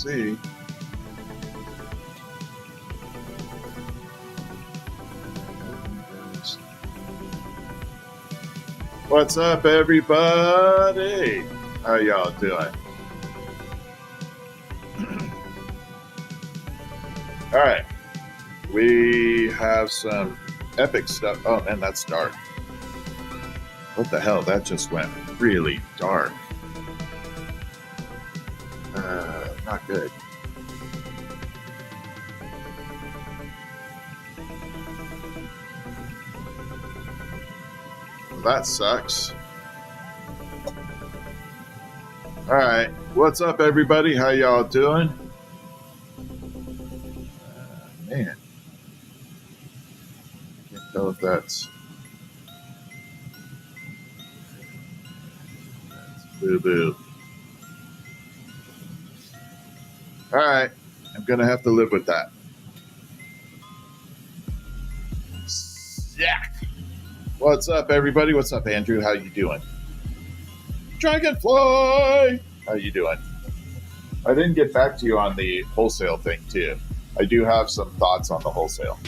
see. What's up, everybody? How y'all doing? All right. We have some epic stuff. Oh, man, that's dark. What the hell? That just went really dark. Not good. Well, that sucks. All right. What's up, everybody? How y'all doing? Man. Can't tell if that's boo-boo. All right. I'm going to have to live with that. Yeah. What's up, everybody? What's up, Andrew? How you doing? Dragonfly! How you doing? I didn't get back to you on the wholesale thing, too. I do have some thoughts on the wholesale.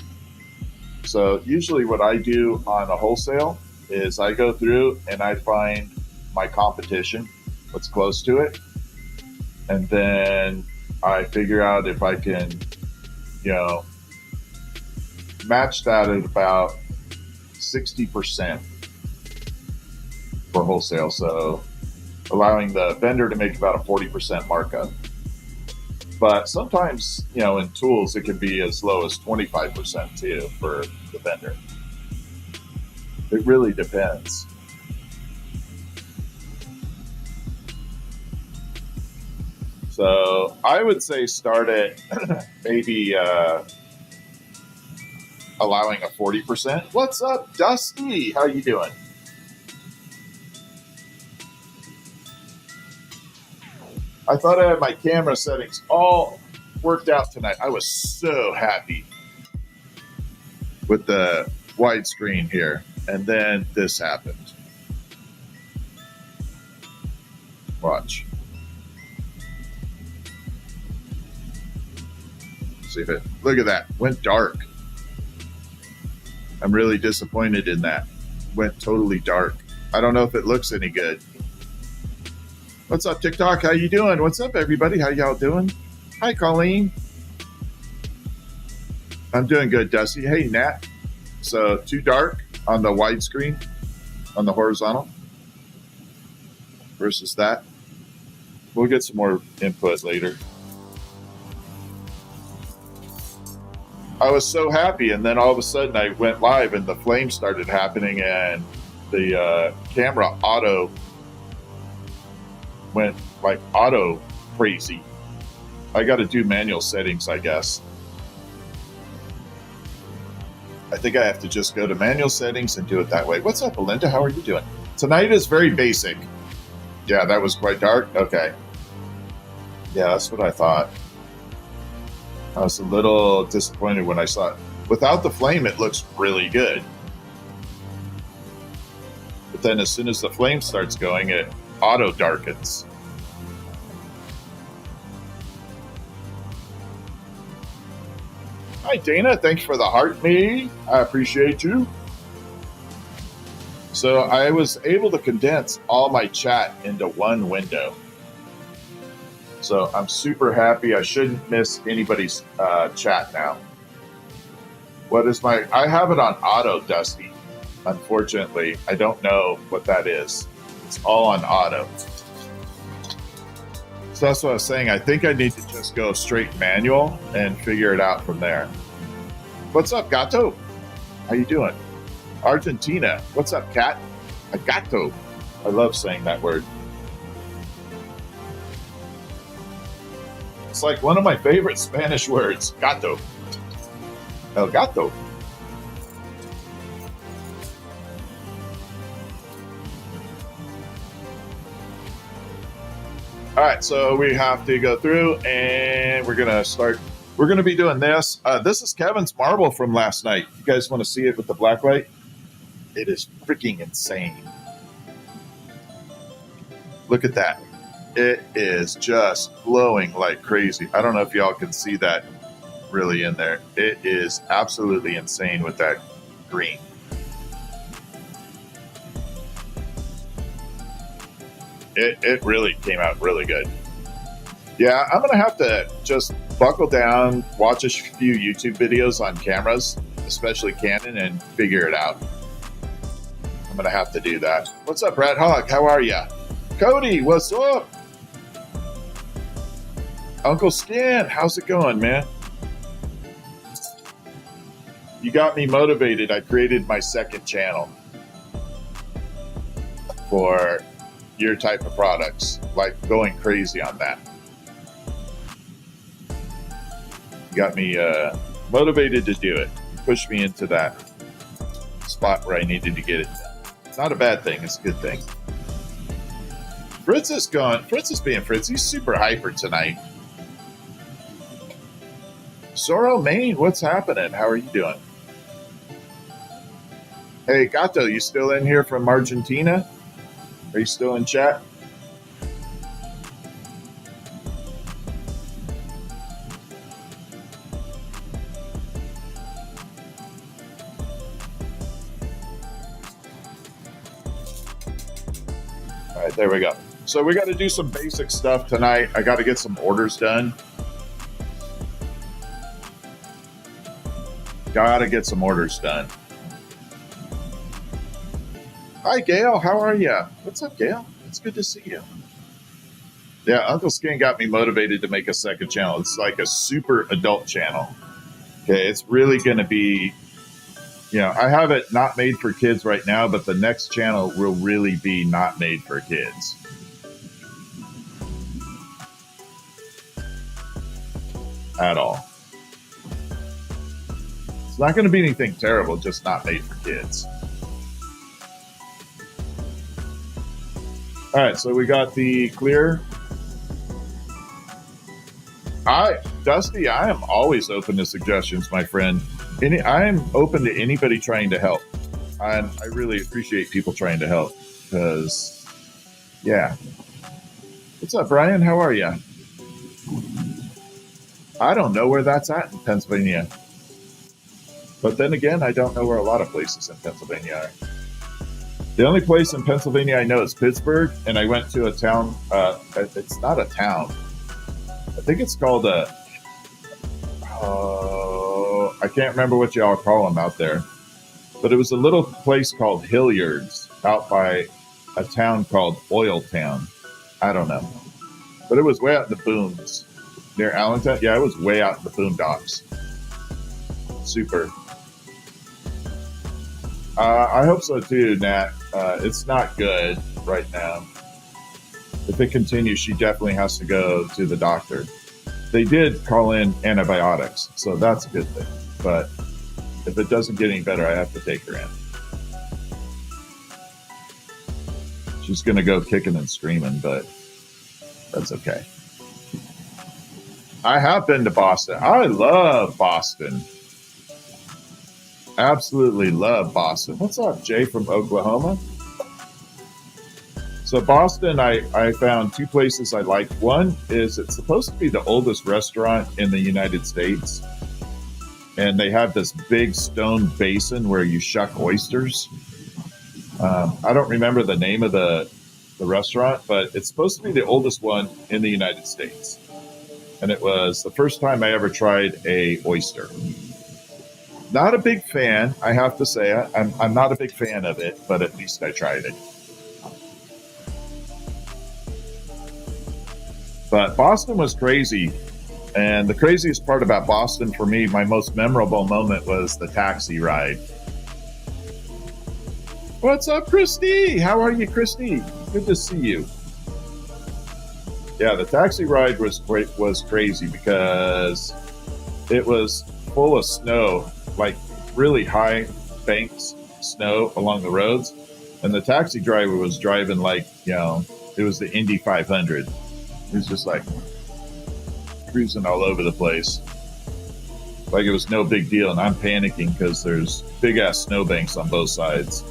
So usually what I do on a wholesale is I go through and I find my competition, what's close to it, and then I figure out if I can, match that at about 60% for wholesale. So allowing the vendor to make about a 40% markup. But sometimes, in tools, it can be as low as 25% too for the vendor. It really depends. So I would say start at maybe allowing a 40%. What's up, Dusty? How you doing? I thought I had my camera settings all worked out tonight. I was so happy with the widescreen here. And then this happened. Watch. See if it, look at that. Went dark. I'm really disappointed in that. Went totally dark. I don't know if it looks any good. What's up, TikTok? How you doing? What's up, everybody? How y'all doing? Hi, Colleen. I'm doing good, Dusty. Hey, Nat. So, too dark on the widescreen, on the horizontal, versus that. We'll get some more input later. I was so happy, and then all of a sudden I went live, and the flames started happening, and the camera went like auto crazy. I got to do manual settings, I guess. I think I have to just go to manual settings and do it that way. What's up, Belinda? How are you doing? Tonight is very basic. Yeah, that was quite dark. Okay. Yeah, that's what I thought. I was a little disappointed when I saw it. Without the flame, it looks really good. But then as soon as the flame starts going, it auto darkens. Hi, Dana. Thanks for the heart me. I appreciate you. So I was able to condense all my chat into one window. So I'm super happy. I shouldn't miss anybody's chat now. What is I have it on auto, Dusty. Unfortunately, I don't know what that is. It's all on auto. So that's what I was saying. I think I need to just go straight manual and figure it out from there. What's up, Gato? How you doing? Argentina. What's up, Cat? Gato. I love saying that word. It's like one of my favorite Spanish words, gato. El gato. All right, so we have to go through and we're going to start. We're going to be doing this. This is Kevin's marble from last night. You guys want to see it with the black light? It is freaking insane. Look at that. It is just glowing like crazy. I don't know if y'all can see that really in there. It is absolutely insane with that green. It really came out really good. Yeah, I'm going to have to just buckle down, watch a few YouTube videos on cameras, especially Canon, and figure it out. I'm going to have to do that. What's up, Red Hawk? How are ya? Cody, what's up? Uncle Stan, how's it going, man? You got me motivated. I created my second channel for your type of products, like going crazy on that. You got me motivated to do it. You pushed me into that spot where I needed to get it done. It's not a bad thing. It's a good thing. Fritz is gone. Fritz is being Fritz. He's super hyper tonight. Sorrel Maine, what's happening? How are you doing? Hey, Gato, you still in here from Argentina? Are you still in chat? All right, there we go. So we got to do some basic stuff tonight. I got to get some orders done. Got to get some orders done. Hi, Gail. How are you? What's up, Gail? It's good to see you. Yeah, Uncle Skin got me motivated to make a second channel. It's like a super adult channel. Okay, it's really going to be, you know, I have it not made for kids right now, but the next channel will really be not made for kids. At all. It's not going to be anything terrible, just not made for kids. All right, so we got the clear. Dusty, I am always open to suggestions, my friend. I am open to anybody trying to help. And I really appreciate people trying to help because, yeah. What's up, Brian? How are you? I don't know where that's at in Pennsylvania. But then again, I don't know where a lot of places in Pennsylvania are. The only place in Pennsylvania I know is Pittsburgh, and I went to a town. It's not a town. I think it's called I can't remember what y'all call them out there. But it was a little place called Hilliard's out by a town called Oil Town. I don't know. But it was way out in the booms. Near Allentown? Yeah, it was way out in the boondocks. Super. I hope so too, Nat. It's not good right now. If it continues, she definitely has to go to the doctor. They did call in antibiotics, so that's a good thing. But if it doesn't get any better, I have to take her in. She's going to go kicking and screaming, but that's okay. I have been to Boston. I love Boston. Absolutely love Boston. What's up, Jay from Oklahoma? So Boston, I found two places I like. One is it's supposed to be the oldest restaurant in the United States. And they have this big stone basin where you shuck oysters. I don't remember the name of the restaurant, but it's supposed to be the oldest one in the United States. And it was the first time I ever tried a oyster. Not a big fan, I have to say. I'm not a big fan of it, but at least I tried it. But Boston was crazy. And the craziest part about Boston for me, my most memorable moment was the taxi ride. What's up, Christy? How are you, Christy? Good to see you. Yeah, the taxi ride was crazy because it was full of snow, like really high banks snow along the roads. And the taxi driver was driving like, you know, it was the Indy 500. He was just like cruising all over the place. Like it was no big deal. And I'm panicking because there's big ass snowbanks on both sides.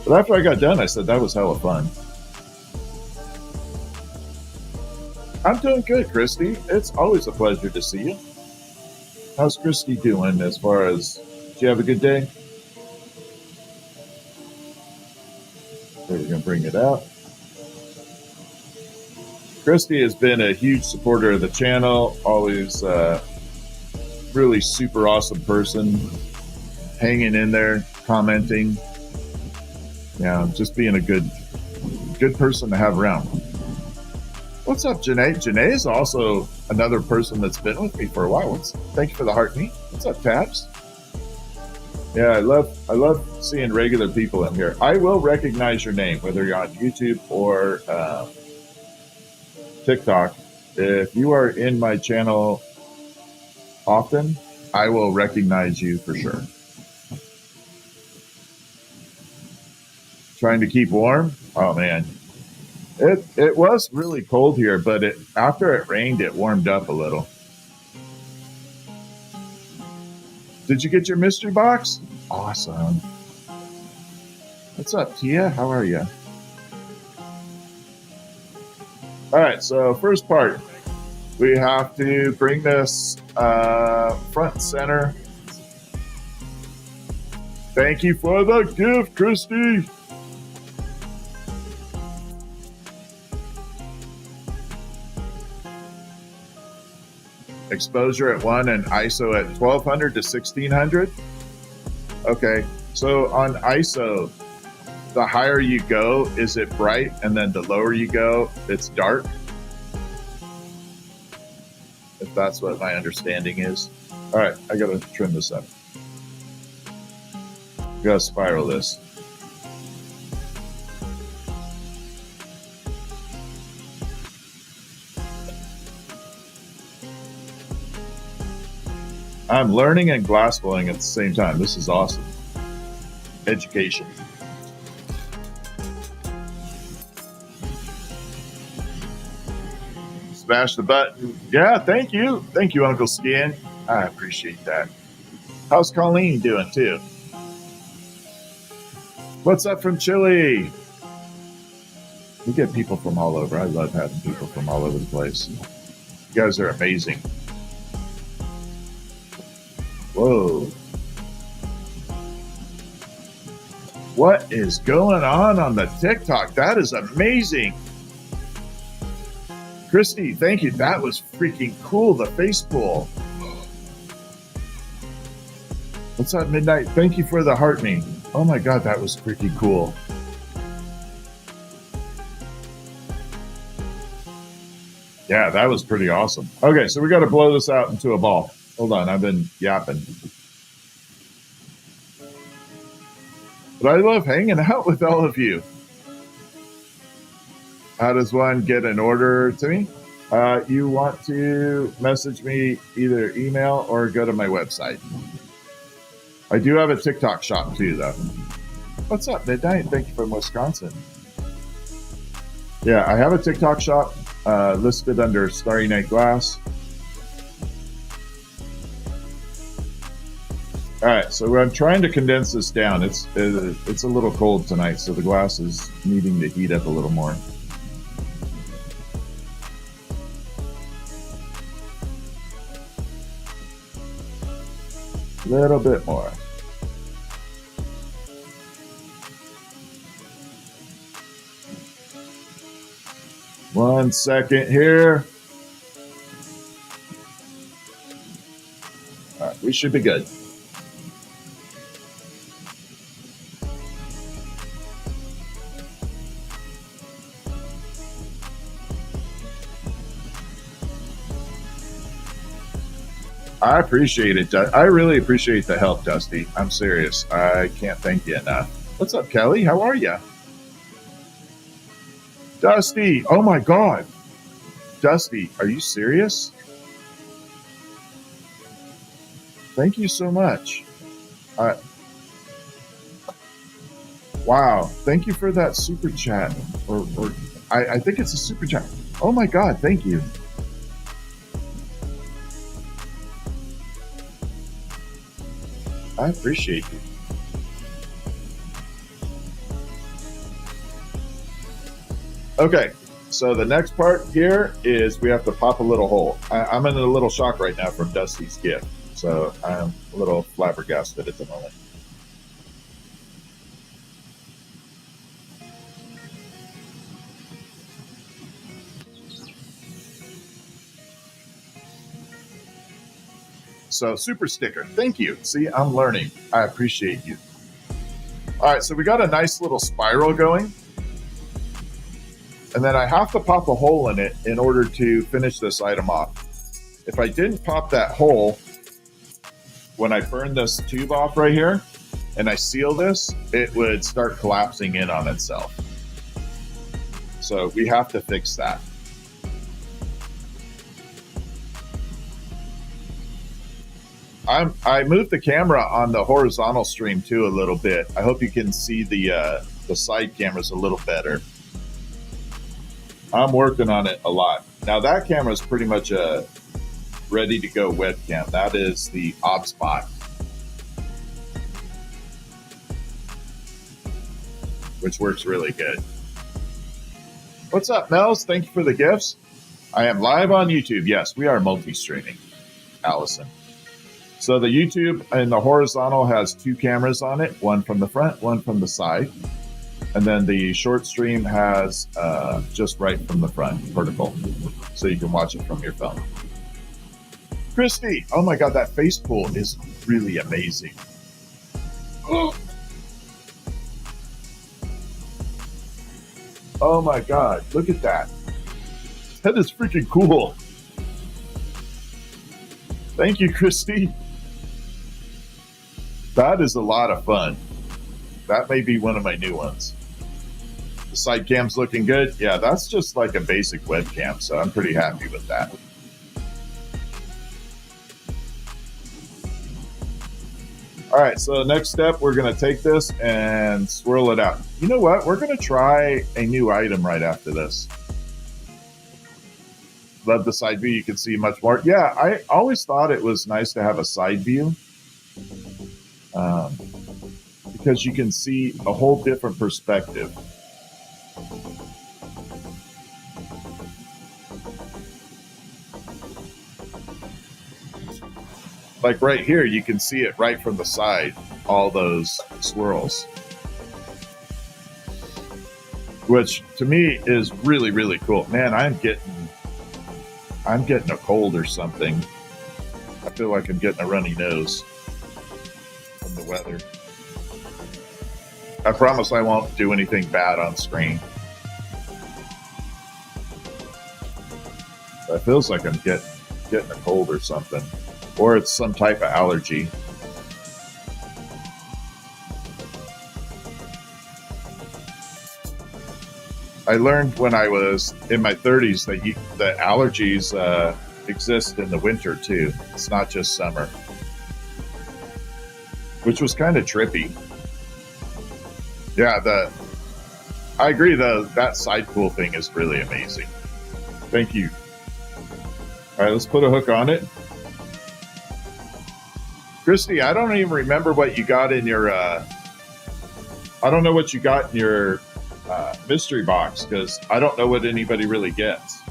But after I got done, I said, that was hella fun. I'm doing good, Christy. It's always a pleasure to see you. How's Christy doing as far as, did you have a good day? So we're going to bring it out. Christy has been a huge supporter of the channel, always really super awesome person, hanging in there, commenting. Yeah, just being a good person to have around. What's up, Janae? Janae is also another person that's been with me for a while. Thank you for the heart meet. What's up, Tabs? Yeah, I love seeing regular people in here. I will recognize your name, whether you're on YouTube or TikTok. If you are in my channel often, I will recognize you for sure. Trying to keep warm? Oh man. It was really cold here, but after it rained, it warmed up a little. Did you get your mystery box? Awesome. What's up, Tia? How are you? All right, so first part, we have to bring this front and center. Thank you for the gift, Christy. Exposure at 1 and ISO at 1200 to 1600. Okay, so on ISO, the higher you go, is it bright? And then the lower you go, it's dark? If that's what my understanding is. All right, I gotta trim this up. Gotta spiral this. I'm learning and glassblowing at the same time. This is awesome. Education. Smash the button. Yeah, thank you. Thank you, Uncle Skin. I appreciate that. How's Colleen doing too? What's up from Chile? We get people from all over. I love having people from all over the place. You guys are amazing. Whoa. What is going on the TikTok? That is amazing. Christy, thank you. That was freaking cool. The face pull. What's up, Midnight? Thank you for the heart meme. Oh my God, that was freaking cool. Yeah, that was pretty awesome. Okay, so we got to blow this out into a ball. Hold on, I've been yapping. But I love hanging out with all of you. How does one get an order to me? You want to message me either email or go to my website. I do have a TikTok shop too, though. What's up, Midnight? Thank you from Wisconsin. Yeah, I have a TikTok shop listed under Starry Night Glass. All right, so I'm trying to condense this down. It's a little cold tonight, so the glass is needing to heat up a little more. A little bit more. One second here. All right, we should be good. I appreciate it. I really appreciate the help, Dusty. I'm serious. I can't thank you enough. What's up, Kelly? How are you? Dusty, oh my God. Dusty, are you serious? Thank you so much. Wow. Thank you for that super chat. Or I think it's a super chat. Oh my God. Thank you. I appreciate you. Okay. So the next part here is we have to pop a little hole. I'm in a little shock right now from Dusty's gift, so I'm a little flabbergasted at the moment. So super sticker, thank you. See, I'm learning. I appreciate you. All right, so we got a nice little spiral going. And then I have to pop a hole in it in order to finish this item off. If I didn't pop that hole, when I burn this tube off right here, and I seal this, it would start collapsing in on itself. So we have to fix that. I moved the camera on the horizontal stream too a little bit. I hope you can see the side cameras a little better. I'm working on it a lot. Now that camera is pretty much a ready to go webcam. That is the ObsBot, which works really good. What's up, Nels? Thank you for the gifts. I am live on YouTube. Yes, we are multi-streaming, Allison. So the YouTube in the horizontal has 2 cameras on it, one from the front, one from the side. And then the short stream has just right from the front, vertical. So you can watch it from your phone. Christy, oh my God, that face pull is really amazing. Oh my God, look at that. That is freaking cool. Thank you, Christy. That is a lot of fun. That may be one of my new ones. The side cam's looking good. Yeah, that's just like a basic webcam, so I'm pretty happy with that. All right, so next step, we're gonna take this and swirl it out. You know what? We're gonna try a new item right after this. Love the side view. You can see much more. Yeah, I always thought it was nice to have a side view. Because you can see a whole different perspective. Like right here, you can see it right from the side, all those swirls. Which to me is really, really cool. Man, I'm getting a cold or something. I feel like I'm getting a runny nose from the weather. I promise I won't do anything bad on screen. It feels like I'm getting a cold or something. Or it's some type of allergy. I learned when I was in my 30s that allergies exist in the winter too. It's not just summer. Which was kind of trippy. Yeah, I agree though, that side pull thing is really amazing. Thank you. All right, let's put a hook on it. Christy, I don't even remember what you got in your, I don't know what you got in your mystery box, because I don't know what anybody really gets.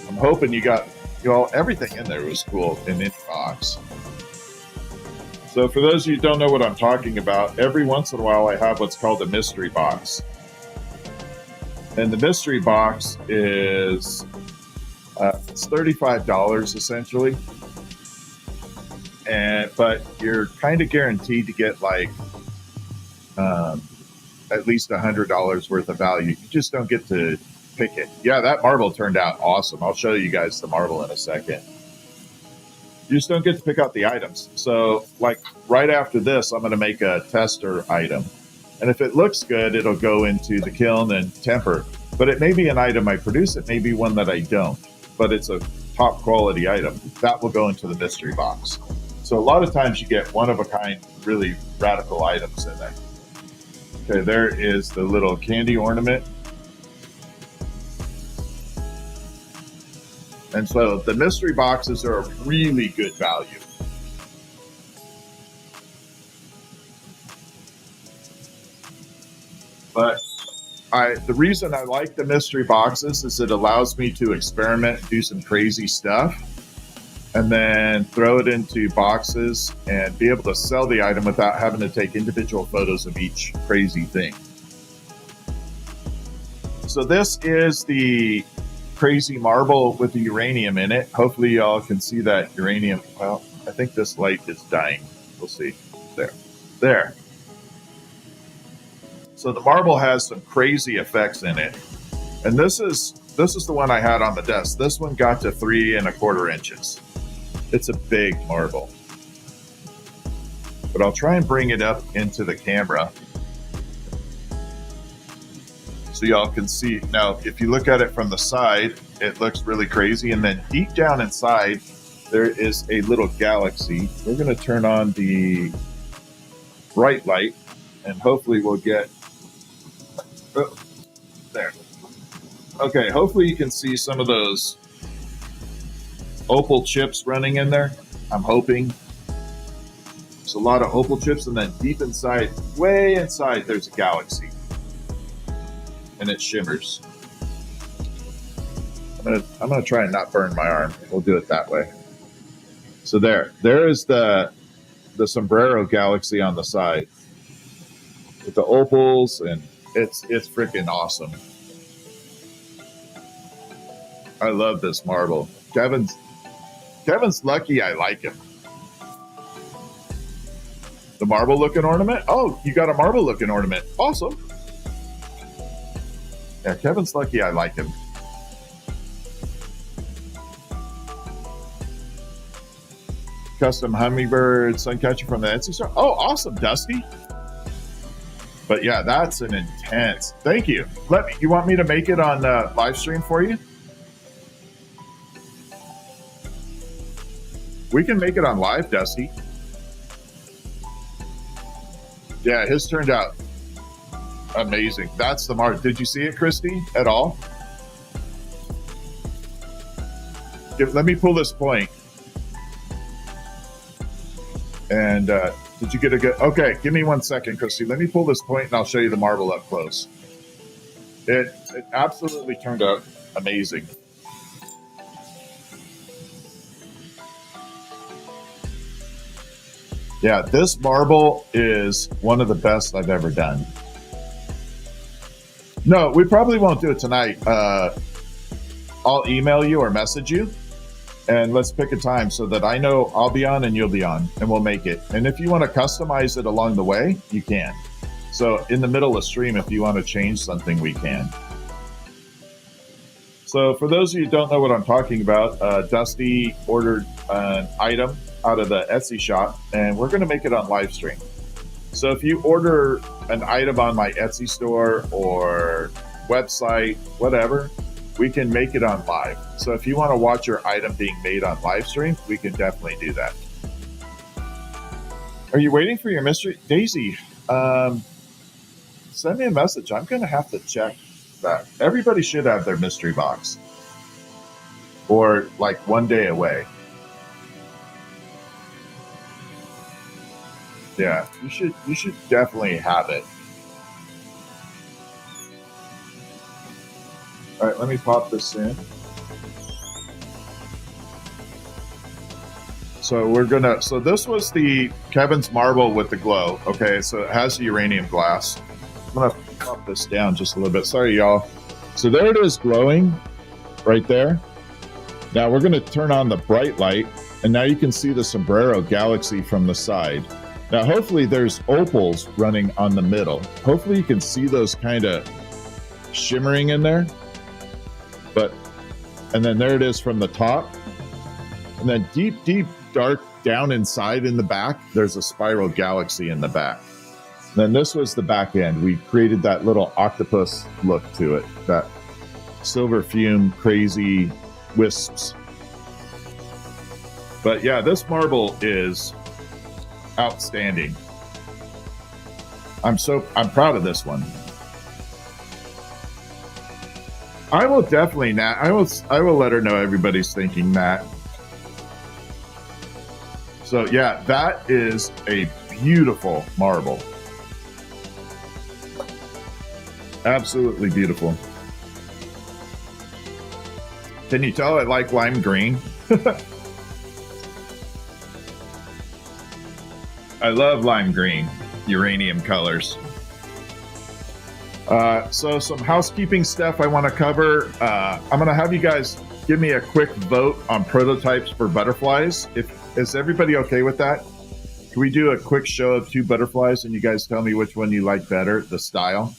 I'm hoping you got, everything in there was cool in any box. So for those of you who don't know what I'm talking about, every once in a while I have what's called a mystery box. And the mystery box is it's $35 essentially. But you're kind of guaranteed to get like at least $100 worth of value. You just don't get to pick it. Yeah, that marble turned out awesome. I'll show you guys the marble in a second. You just don't get to pick out the items. So like right after this, I'm going to make a tester item. And if it looks good, it'll go into the kiln and temper. But it may be an item I produce. It may be one that I don't. But it's a top quality item. That will go into the mystery box. So a lot of times you get one of a kind, really radical items in there. Okay, there is the little candy ornament. And so the mystery boxes are a really good value. But the reason I like the mystery boxes is it allows me to experiment, do some crazy stuff, and then throw it into boxes and be able to sell the item without having to take individual photos of each crazy thing. So this is the crazy marble with the uranium in it. Hopefully y'all can see that uranium. Well, I think this light is dying. We'll see. There. So the marble has some crazy effects in it. And this is the one I had on the desk. This one got to 3 1/4 inches. It's a big marble. But I'll try and bring it up into the camera so y'all can see. Now, if you look at it from the side, it looks really crazy. And then deep down inside, there is a little galaxy. We're going to turn on the bright light, and hopefully we'll get... Oh, there. Okay, hopefully you can see some of those opal chips running in there. I'm hoping. There's a lot of opal chips, and then deep inside, way inside, there's a galaxy. And it shimmers. I'm gonna try and not burn my arm. We'll do it that way. So there is the sombrero galaxy on the side with the opals, and it's freaking awesome. I love this marble. Kevin's lucky I like him. The marble looking ornament? Oh, you got a marble looking ornament. Awesome. Yeah, Kevin's lucky I like him. Custom hummingbird suncatcher from the Etsy store. Oh, awesome, Dusty. But yeah, that's an intense. Thank you. You want me to make it on live stream for you? We can make it on live, Dusty. Yeah, his turned out amazing. That's the mark. Did you see it, Christy, at all? Let me pull this point. And did you get a good... Okay, give me 1 second, Christy. Let me pull this point and I'll show you the marble up close. It absolutely turned out amazing. Yeah, this marble is one of the best I've ever done. No, we probably won't do it tonight. I'll email you or message you, and let's pick a time so that I know I'll be on and you'll be on, and we'll make it. And if you want to customize it along the way, you can. So in the middle of stream, if you want to change something, we can. So for those of you who don't know what I'm talking about, Dusty ordered an item out of the Etsy shop, and we're going to make it on live stream. So if you order an item on my Etsy store or website, whatever, we can make it on live. So if you want to watch your item being made on live stream, we can definitely do that. Are you waiting for your mystery? Daisy, send me a message. I'm going to have to check that. Everybody should have their mystery box. Or like 1 day away. Yeah, you should definitely have it. All right, let me pop this in. So this was the Kevin's marble with the glow. Okay, so it has the uranium glass. I'm gonna pop this down just a little bit. Sorry, y'all. So there it is glowing right there. Now we're gonna turn on the bright light, and now you can see the sombrero galaxy from the side. Now, hopefully there's opals running on the middle. Hopefully you can see those kind of shimmering in there. And then there it is from the top. And then deep, deep, dark down inside in the back, there's a spiral galaxy in the back. And then this was the back end. We created that little octopus look to it, that silver fume, crazy wisps. But yeah, this marble is outstanding. I'm proud of this one. I will definitely, Nat. I will let her know everybody's thinking that. So yeah, that is a beautiful marble. Absolutely beautiful. Can you tell I like lime green? I love lime green, uranium colors. So some housekeeping stuff I want to cover. I'm going to have you guys give me a quick vote on prototypes for butterflies. Is everybody okay with that? Can we do a quick show of 2 butterflies and you guys tell me which one you like better, the style,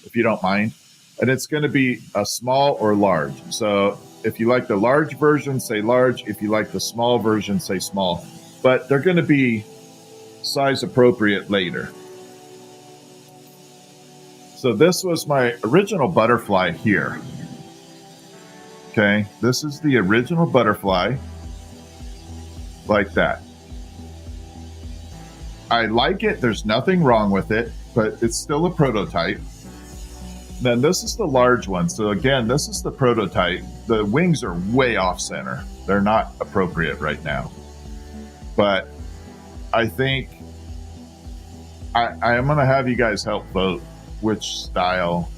if you don't mind? And it's going to be a small or large. So if you like the large version, say large. If you like the small version, say small. But they're going to be size appropriate later. So this was my original butterfly here. Okay, this is the original butterfly, like that. I like it, there's nothing wrong with it, but it's still a prototype. Then this is the large one. So again, this is the prototype. The wings are way off center. They're not appropriate right now. But I think I am going to have you guys help vote which style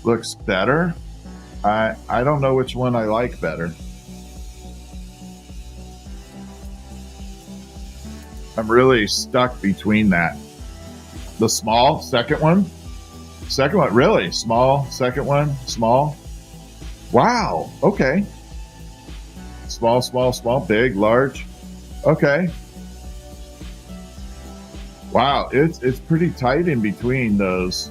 looks better. I don't know which one I like better. I'm really stuck between that. The small, second one, really small, second one, small. Wow, okay. Small, small, small, big, large. Okay. Wow, it's pretty tight in between those.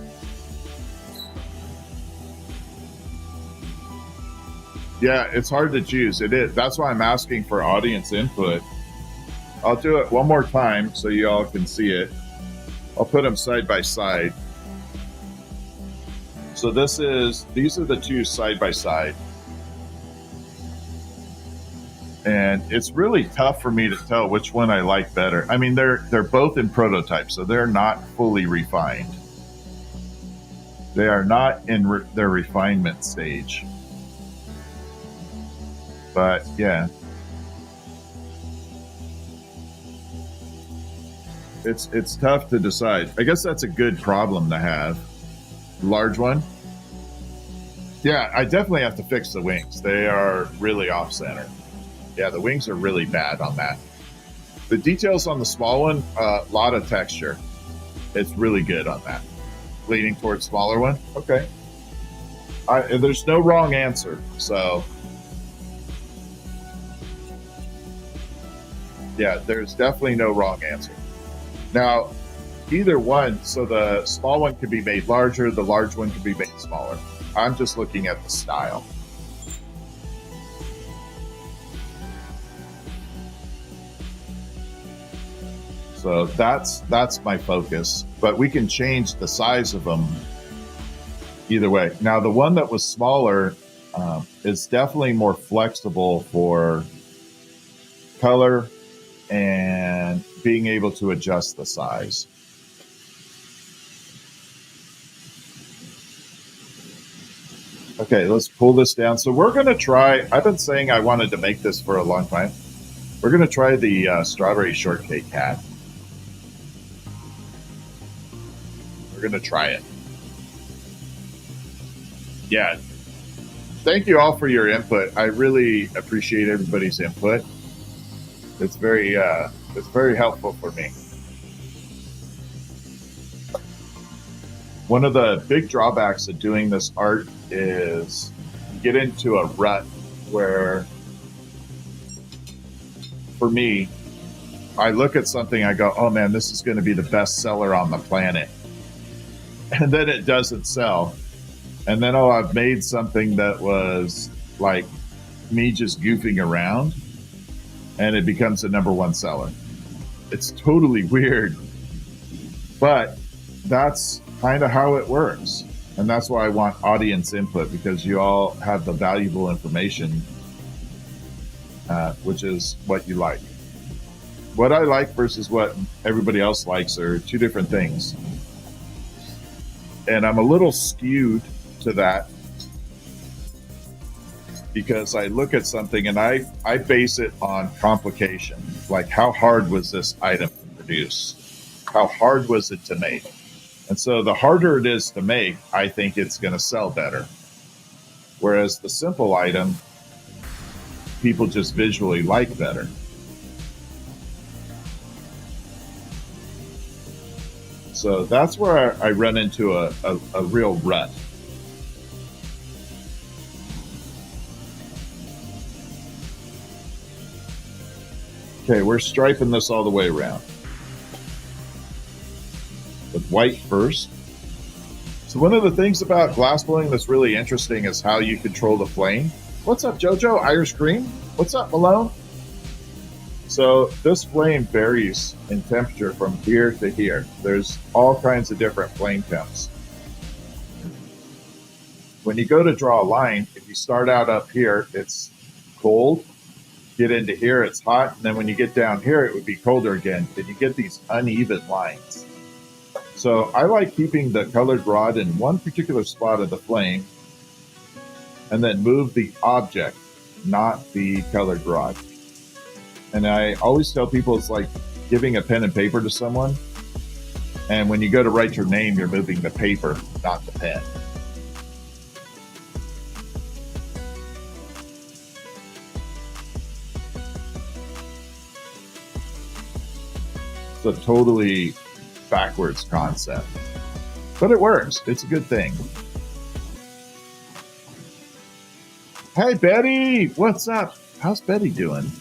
Yeah, it's hard to choose. It is. That's why I'm asking for audience input. I'll do it one more time so you all can see it. I'll put them side by side. So these are the 2 side by side. And it's really tough for me to tell which one I like better. I mean, they're both in prototype, so they're not fully refined. They are not in their refinement stage. But yeah, it's tough to decide. I guess that's a good problem to have. Large one. Yeah, I definitely have to fix the wings. They are really off center. Yeah, the wings are really bad on that. The details on the small one, a lot of texture. It's really good on that. Leaning towards smaller one. Okay. There's no wrong answer. So yeah, there's definitely no wrong answer. Now, either one, so the small one could be made larger, the large one could be made smaller. I'm just looking at the style. So that's my focus, but we can change the size of them either way. Now, the one that was smaller is definitely more flexible for color and being able to adjust the size. Okay, let's pull this down. So we're going to try, I've been saying I wanted to make this for a long time. We're going to try the strawberry shortcake hat. We're going to try it. Yeah. Thank you all for your input. I really appreciate everybody's input. It's very helpful for me. One of the big drawbacks of doing this art is you get into a rut where, for me, I look at something, I go, oh man, this is going to be the best seller on the planet. And then it doesn't sell. And then, oh, I've made something that was like me just goofing around, and it becomes the #1 seller. It's totally weird, but that's kind of how it works. And that's why I want audience input, because you all have the valuable information, which is what you like. What I like versus what everybody else likes are 2 different things. And I'm a little skewed to that because I look at something and I base it on complication. Like, how hard was this item to produce? How hard was it to make? And so the harder it is to make, I think it's going to sell better. Whereas the simple item, people just visually like better. So that's where I run into a real rut. Okay, we're striping this all the way around. With white first. So one of the things about glassblowing that's really interesting is how you control the flame. What's up, Jojo? Irish Cream? What's up, Malone? So this flame varies in temperature from here to here. There's all kinds of different flame temps. When you go to draw a line, if you start out up here, it's cold. Get into here, it's hot. And then when you get down here, it would be colder again. And you get these uneven lines. So I like keeping the colored rod in one particular spot of the flame and then move the object, not the colored rod. And I always tell people it's like giving a pen and paper to someone. And when you go to write your name, you're moving the paper, not the pen. It's a totally backwards concept, but it works. It's a good thing. Hey, Betty, what's up? How's Betty doing?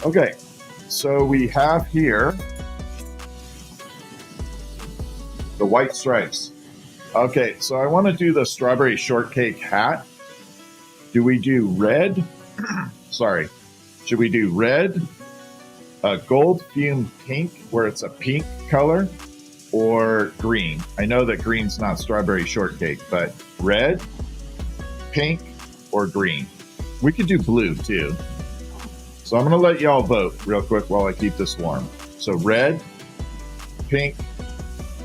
Okay, so we have here the white stripes. Okay, so I want to do the strawberry shortcake hat. Do we do red? Sorry. Should we do red, a gold fumed pink, where it's a pink color, or green? I know that green's not strawberry shortcake, but red, pink, or green? We could do blue too. So I'm going to let y'all vote real quick while I keep this warm. So red, pink,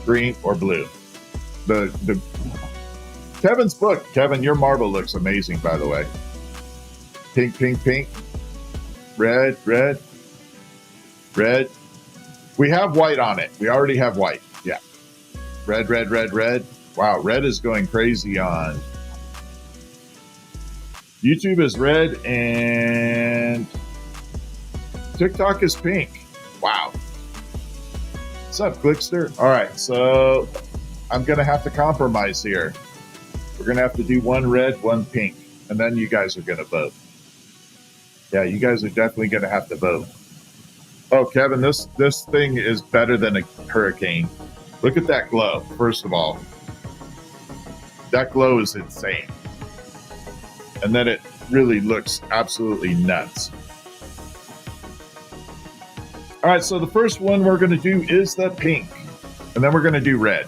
green, or blue. The Kevin's book. Kevin, your marble looks amazing, by the way. Pink, pink, pink. Red, red, red. We have white on it. We already have white. Yeah. Red, red, red, red. Wow, red is going crazy on YouTube is red and TikTok is pink. Wow. What's up, Glickster? All right, so I'm going to have to compromise here. We're going to have to do one red, one pink, and then you guys are going to vote. Yeah, you guys are definitely going to have to vote. Oh, Kevin, this thing is better than a hurricane. Look at that glow, first of all. That glow is insane. And then it really looks absolutely nuts. All right, so the first one we're going to do is the pink, and then we're going to do red.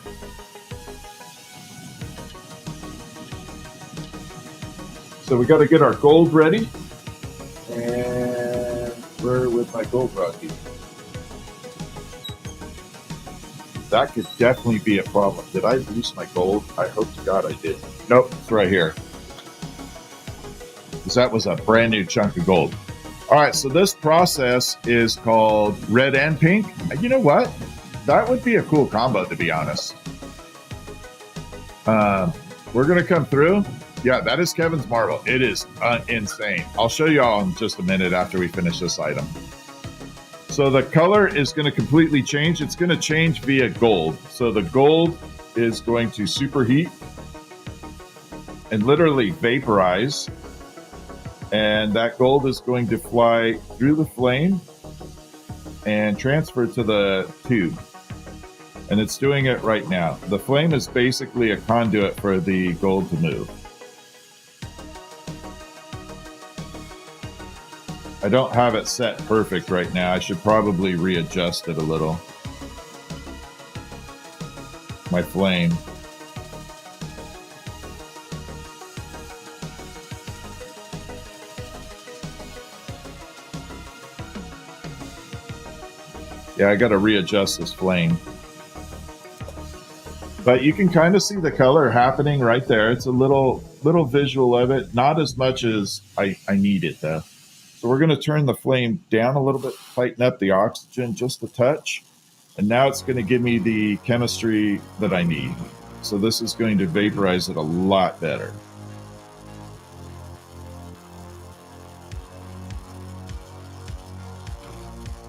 So we got to get our gold ready. And where with my gold rod here? That could definitely be a problem. Did I lose my gold? I hope to God I did. Nope, it's right here. Because that was a brand new chunk of gold. All right, so this process is called red and pink. You know what? That would be a cool combo, to be honest. We're going to come through. Yeah, that is Kevin's marble. It is insane. I'll show you all in just a minute after we finish this item. So the color is going to completely change. It's going to change via gold. So the gold is going to superheat and literally vaporize. And that gold is going to fly through the flame and transfer to the tube. And it's doing it right now. The flame is basically a conduit for the gold to move. I don't have it set perfect right now. I should probably readjust it a little. My flame. Yeah, I got to readjust this flame. But you can kind of see the color happening right there. It's a little visual of it. Not as much as I need it, though. So we're going to turn the flame down a little bit, tighten up the oxygen just a touch. And now it's going to give me the chemistry that I need. So this is going to vaporize it a lot better.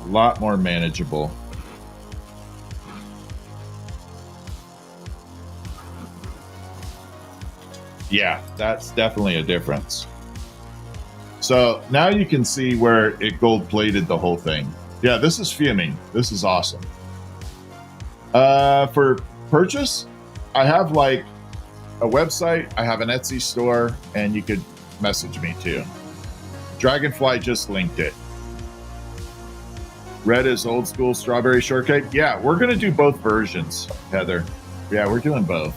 A lot more manageable. Yeah, that's definitely a difference. So now you can see where it gold plated the whole thing. Yeah, this is fuming. This is awesome. For purchase, I have like a website, I have an Etsy store, and you could message me too. Dragonfly just linked it. Red is old school strawberry shortcake. Yeah, we're going to do both versions, Heather. Yeah, we're doing both.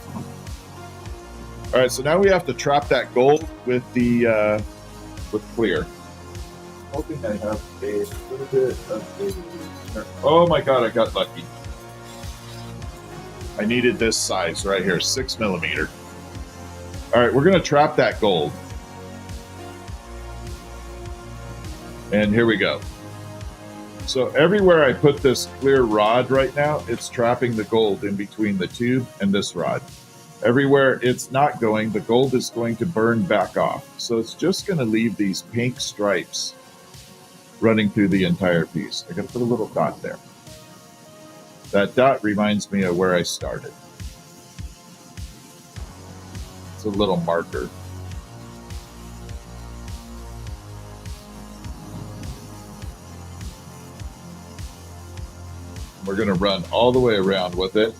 All right, so now we have to trap that gold with the with clear. Hoping I have a little bit of a... Oh my God, I got lucky. I needed this size right here, 6 millimeter. All right, we're going to trap that gold. And here we go. So everywhere I put this clear rod right now, it's trapping the gold in between the tube and this rod. Everywhere it's not going, the gold is going to burn back off. So it's just going to leave these pink stripes running through the entire piece. I got to put a little dot there. That dot reminds me of where I started. It's a little marker. We're going to run all the way around with it.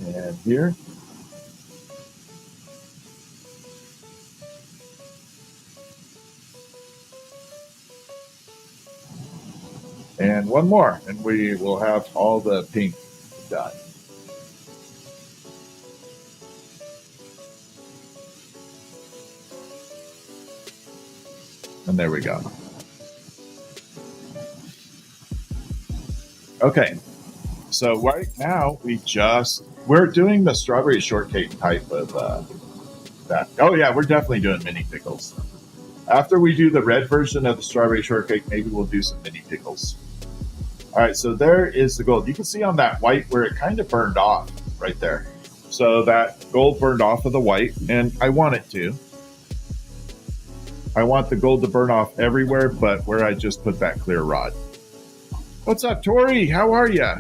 And here. And one more, and we will have all the pink done. And there we go. Okay, so right now we're doing the strawberry shortcake type of that. Oh yeah, we're definitely doing mini pickles. After we do the red version of the strawberry shortcake, maybe we'll do some mini pickles. All right, so there is the gold. You can see on that white where it kind of burned off right there. So that gold burned off of the white, and I want it to. I want the gold to burn off everywhere but where I just put that clear rod. What's up, Tori? How are you?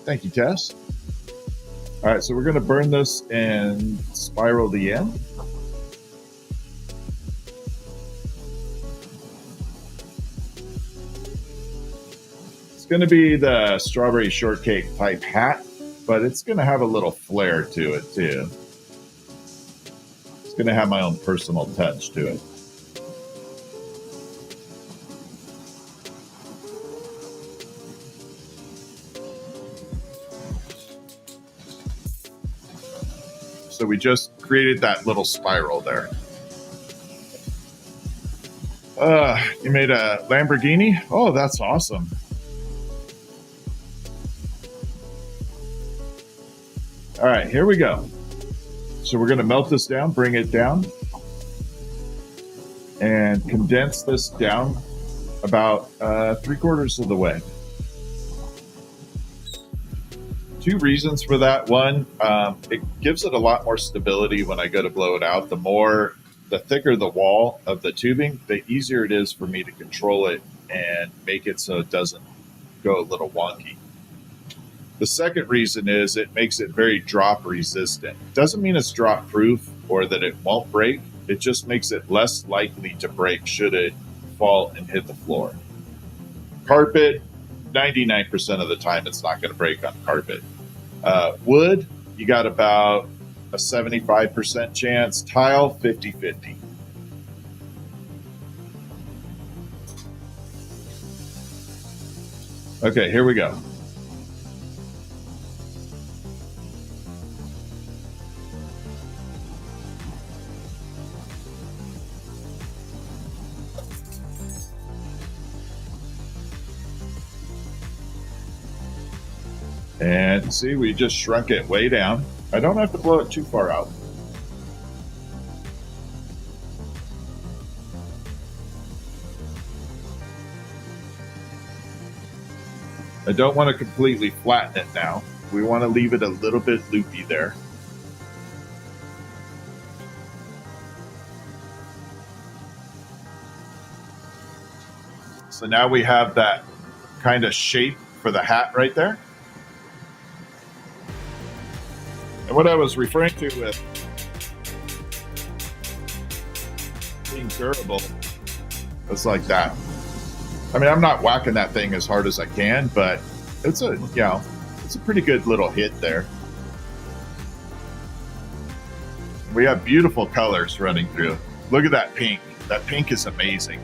Thank you, Tess. All right, so we're going to burn this and spiral the end. It's going to be the strawberry shortcake type hat, but it's going to have a little flair to it, too. It's going to have my own personal touch to it. So we just created that little spiral there. You made a Lamborghini? Oh, that's awesome. All right, here we go. So we're going to melt this down, bring it down, and condense this down about 3/4 of the way. Two reasons for that. One, it gives it a lot more stability when I go to blow it out. The thicker the wall of the tubing, the easier it is for me to control it and make it so it doesn't go a little wonky. The second reason is it makes it very drop resistant. Doesn't mean it's drop proof or that it won't break. It just makes it less likely to break should it fall and hit the floor. Carpet, 99% of the time it's not going to break on carpet. Wood, you got about a 75% chance. Tile, 50-50. Okay, here we go. And see, we just shrunk it way down. I don't have to blow it too far out. I don't want to completely flatten it now. We want to leave it a little bit loopy there. So now we have that kind of shape for the hat right there. And what I was referring to with being durable, it's like that. I mean, I'm not whacking that thing as hard as I can, but it's a, you know, it's a pretty good little hit there. We have beautiful colors running through. Look at that pink. That pink is amazing.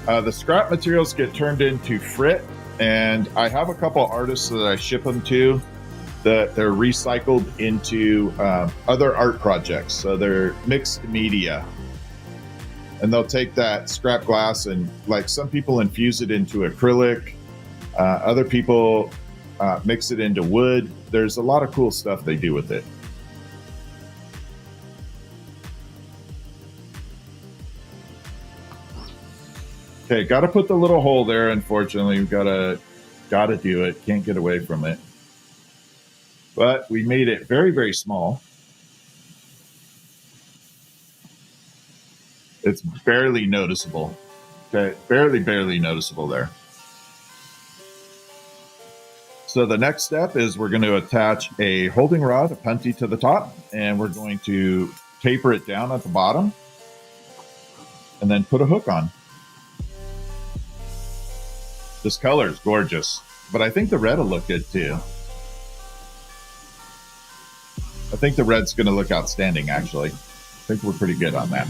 The scrap materials get turned into frit, and I have a couple artists that I ship them to that they're recycled into other art projects. So they're mixed media, and they'll take that scrap glass and, like, some people infuse it into acrylic, other people mix it into wood. There's a lot of cool stuff they do with it. Okay, got to put the little hole there. Unfortunately, we've got to do it. Can't get away from it. But we made it very, very small. It's barely noticeable. Okay, barely noticeable there. So the next step is we're going to attach a holding rod, a punty, to the top, and we're going to taper it down at the bottom and then put a hook on. This color is gorgeous, but I think the red will look good too. I think the red's going to look outstanding, actually. I think we're pretty good on that.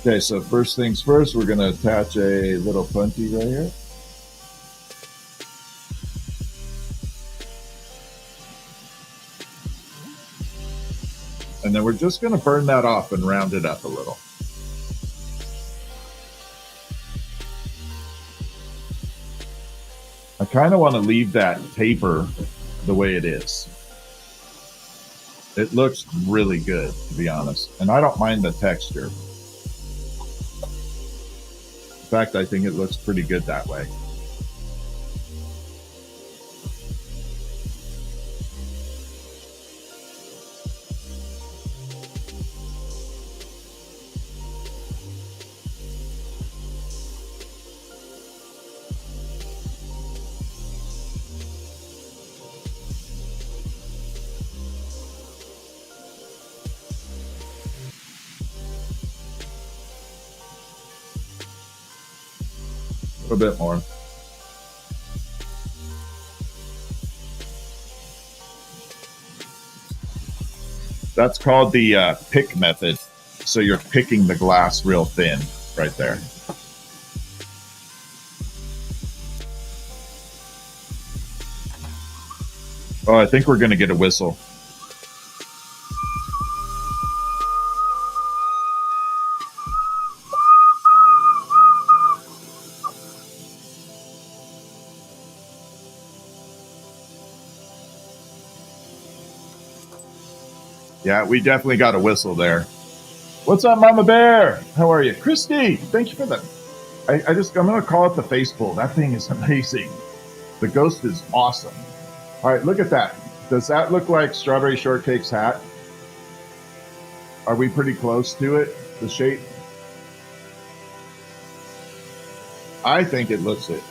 Okay, so first things first, we're going to attach a little punty right here. And then we're just going to burn that off and round it up a little. I kind of want to leave that taper the way it is. It looks really good, to be honest. And I don't mind the texture. In fact, I think it looks pretty good that way. A bit more. That's called the pick method. So you're picking the glass real thin right there. Oh, I think we're going to get a whistle. Yeah, we definitely got a whistle there. What's up, Mama Bear? How are you? Christy, thank you for that. I'm going to call it the face pull. That thing is amazing. The ghost is awesome. All right, look at that. Does that look like Strawberry Shortcake's hat? Are we pretty close to it, the shape? I think it looks it.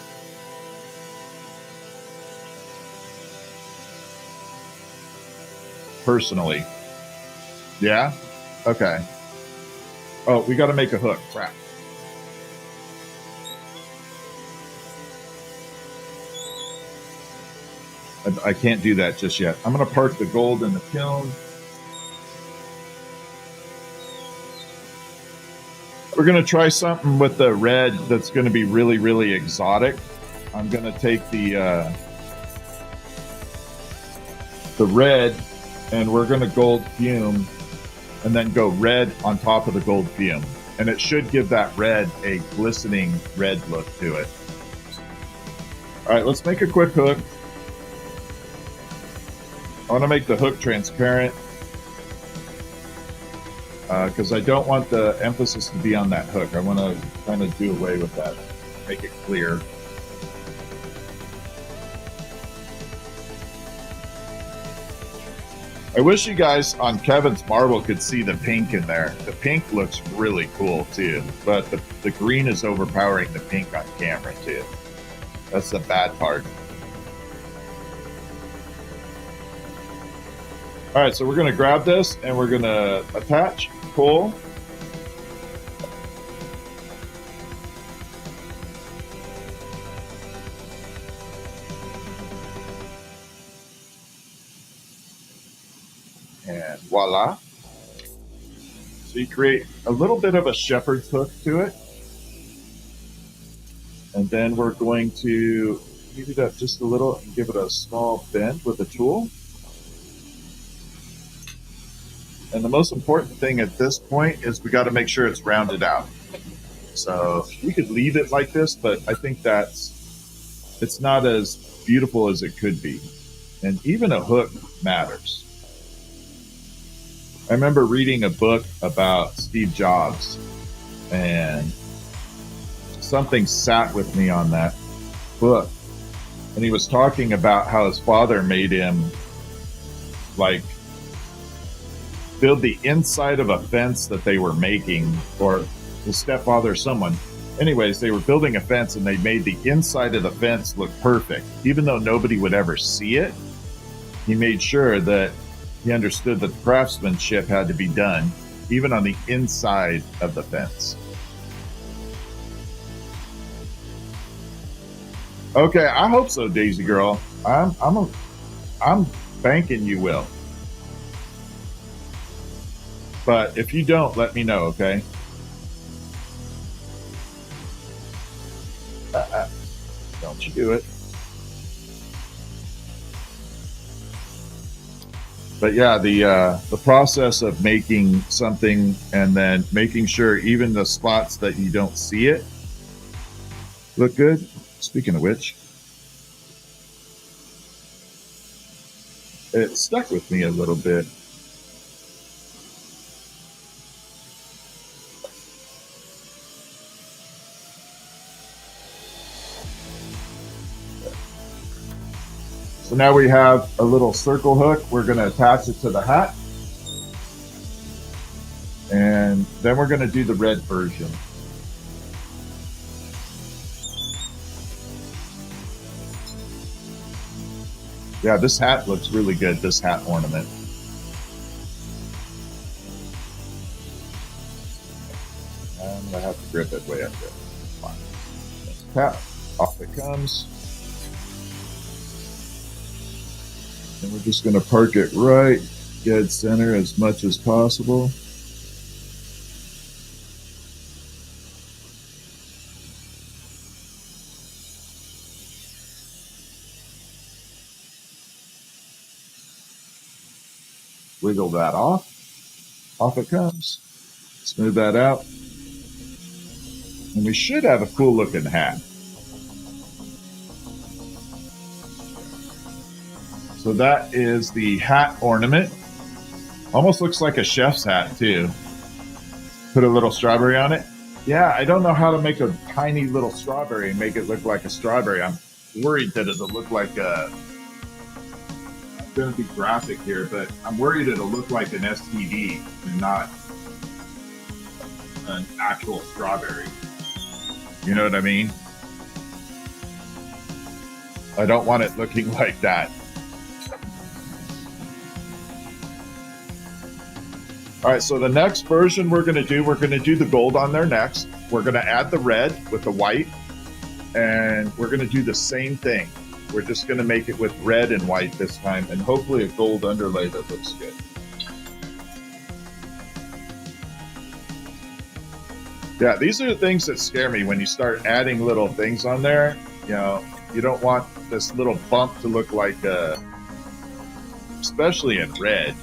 Personally. Yeah? Okay. Oh, we got to make a hook. Crap. I can't do that just yet. I'm going to park the gold in the kiln. We're going to try something with the red that's going to be really, really exotic. I'm going to take the the red, and we're going to gold fume, and then go red on top of the gold fume. And it should give that red a glistening red look to it. All right, let's make a quick hook. I want to make the hook transparent because I don't want the emphasis to be on that hook. I want to kind of do away with that, make it clear. I wish you guys on Kevin's marble could see the pink in there. The pink looks really cool too, but the green is overpowering the pink on camera too. That's the bad part. All right, so we're gonna grab this and we're gonna attach, pull. And voila. So you create a little bit of a shepherd's hook to it. And then we're going to heat it up just a little and give it a small bend with a tool. And the most important thing at this point is we got to make sure it's rounded out. So you could leave it like this, but I think it's not as beautiful as it could be. And even a hook matters. I remember reading a book about Steve Jobs, and something sat with me on that book. And he was talking about how his father made him like build the inside of a fence that they were making, or his stepfather or someone. Anyways, they were building a fence and they made the inside of the fence look perfect. Even though nobody would ever see it, he made sure that he understood that the craftsmanship had to be done even on the inside of the fence. Okay, I hope so, Daisy Girl. I'm banking you will. But if you don't, let me know, okay? Don't you do it. But yeah, the process of making something and then making sure even the spots that you don't see it look good. Speaking of which, it stuck with me a little bit. So now we have a little circle hook. We're going to attach it to the hat. And then we're going to do the red version. Yeah, this hat looks really good, this hat ornament. I'm going to have to grip it way up there. Fine. Tap. Off it comes. And we're just going to park it right dead center as much as possible. Wiggle that off. Off it comes. Smooth that out. And we should have a cool looking hat. So that is the hat ornament. Almost looks like a chef's hat too. Put a little strawberry on it. Yeah, I don't know how to make a tiny little strawberry and make it look like a strawberry. I'm worried that it'll look like a... I'm going to be graphic here, but I'm worried it'll look like an STD and not an actual strawberry. You know what I mean? I don't want it looking like that. All right, so the next version we're going to do the gold on there next. We're going to add the red with the white, and we're going to do the same thing. We're just going to make it with red and white this time, and hopefully a gold underlay that looks good. Yeah, these are the things that scare me when you start adding little things on there. You know, you don't want this little bump to look like a especially in red.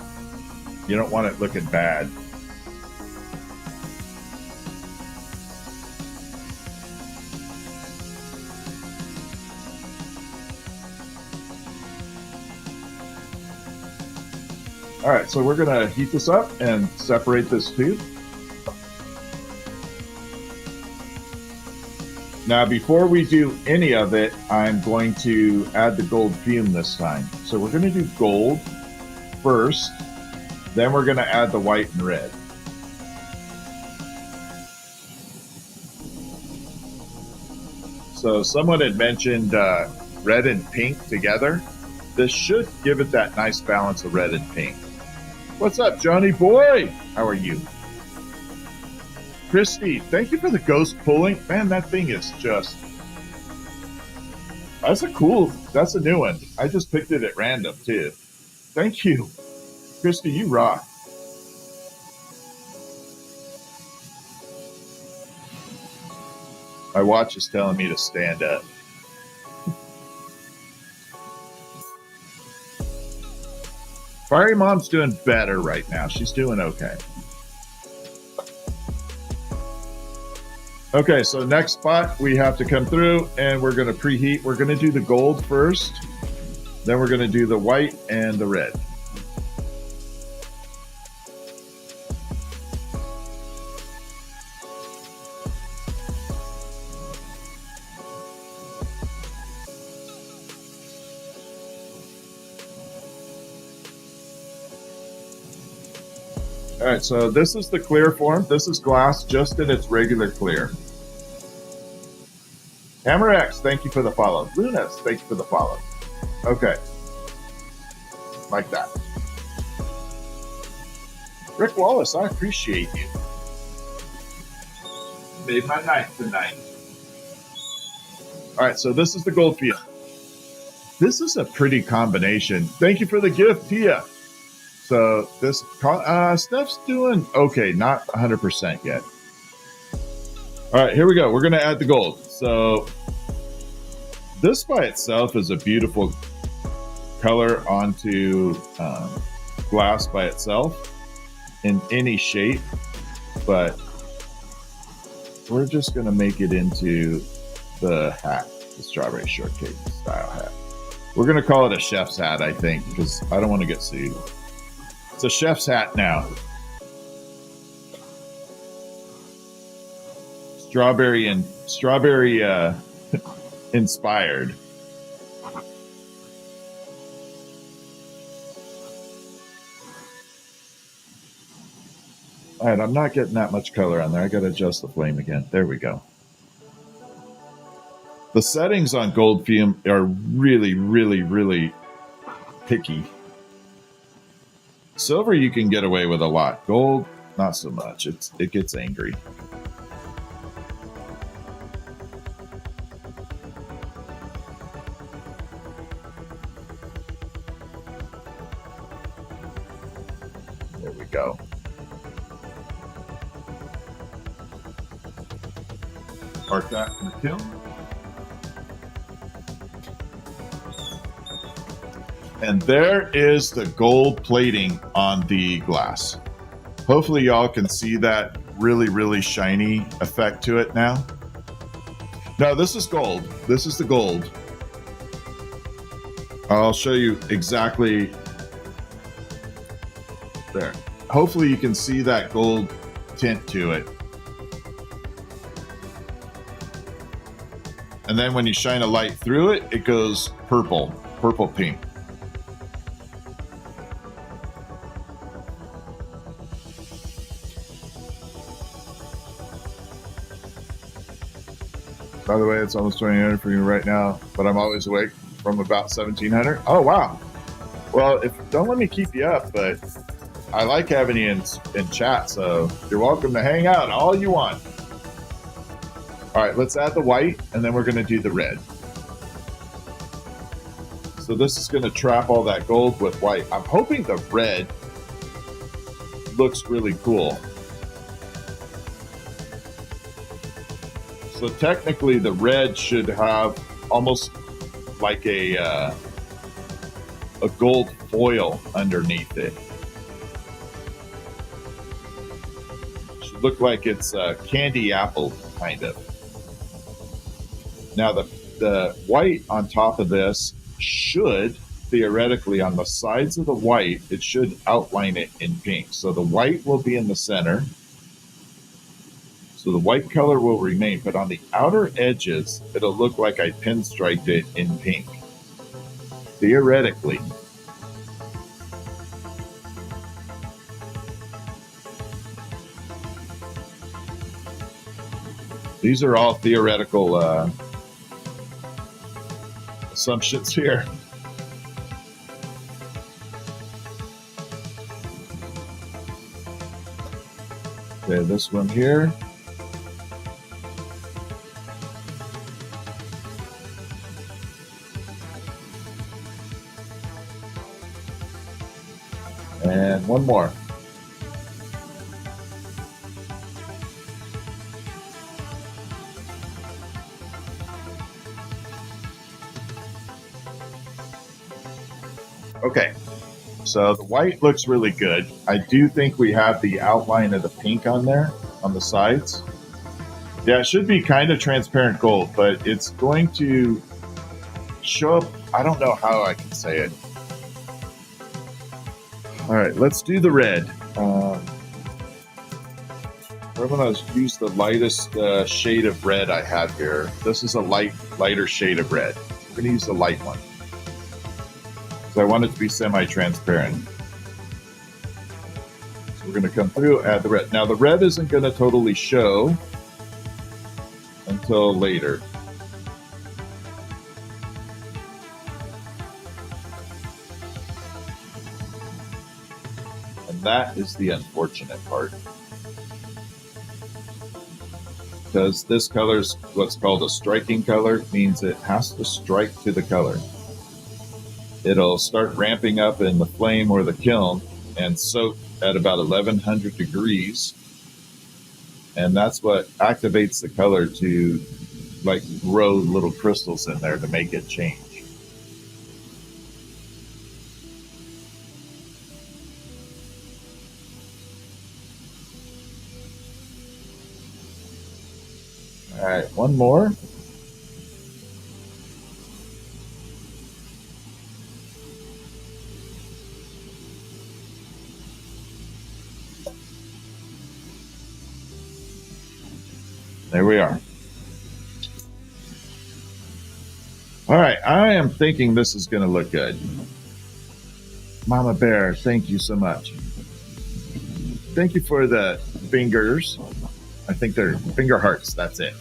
You don't want it looking bad. All right, so we're gonna heat this up and separate this tube. Now, before we do any of it, I'm going to add the gold fume this time. So we're gonna do gold first, then we're gonna add the white and red. So someone had mentioned red and pink together. This should give it that nice balance of red and pink. What's up, Johnny boy? How are you? Christy, thank you for the ghost pulling. Man, that thing is just... That's a new one. I just picked it at random, too. Thank you. Christy, you rock. My watch is telling me to stand up. Fiery Mom's doing better right now. She's doing okay. Okay, so next spot we have to come through and we're going to preheat. We're going to do the gold first. Then we're going to do the white and the red. All right, so this is the clear form. This is glass just in its regular clear. Hammer X, thank you for the follow. Lunas, thank you for the follow. Okay. Like that. Rick Wallace, I appreciate you. Made my night tonight. All right, so this is the gold field. This is a pretty combination. Thank you for the gift, Tia. So this Steph's doing okay, not 100% yet. All right, here we go. We're going to add the gold. So this by itself is a beautiful color onto glass by itself in any shape, but we're just going to make it into the hat, the strawberry shortcake style hat. We're going to call it a chef's hat, I think, because I don't want to get sued. It's a chef's hat now. Strawberry inspired. All right, I'm not getting that much color on there. I got to adjust the flame again. There we go. The settings on gold fume are really, really, really picky. Silver, you can get away with a lot. Gold, not so much. It gets angry. There we go. Park that in the kiln. And there is the gold plating on the glass. Hopefully y'all can see that really, really shiny effect to it now. No, this is gold. This is the gold. I'll show you exactly there. Hopefully you can see that gold tint to it. And then when you shine a light through it, it goes purple, purple pink. By the way, it's almost 2000 for me right now, but I'm always awake from about 1700. Oh, wow. Well, don't let me keep you up, but I like having you in chat, so you're welcome to hang out all you want. All right, let's add the white, and then we're going to do the red. So this is going to trap all that gold with white. I'm hoping the red looks really cool. So technically the red should have almost like a a gold foil underneath it. Should look like it's candy apple, kind of. Now the white on top of this should, theoretically, on the sides of the white, it should outline it in pink. So the white will be in the center. So the white color will remain, but on the outer edges, it'll look like I pinstriped it in pink. Theoretically. These are all theoretical assumptions here. Okay, this one here. And one more. Okay, so the white looks really good. I do think we have the outline of the pink on there, on the sides. Yeah, it should be kind of transparent gold, but it's going to show up. I don't know how I can say it. All right, let's do the red. I'm going to use the lightest shade of red I have here. This is a lighter shade of red. We're going to use the light one. So I want it to be semi-transparent. So we're going to come through, add the red. Now the red isn't going to totally show until later. And that is the unfortunate part. Because this color is what's called a striking color, means it has to strike to the color. It'll start ramping up in the flame or the kiln and soak at about 1100 degrees. And that's what activates the color to like grow little crystals in there to make it change. All right, one more. There we are. All right, I am thinking this is going to look good. Mama Bear, thank you so much. Thank you for the fingers. I think they're finger hearts, that's it.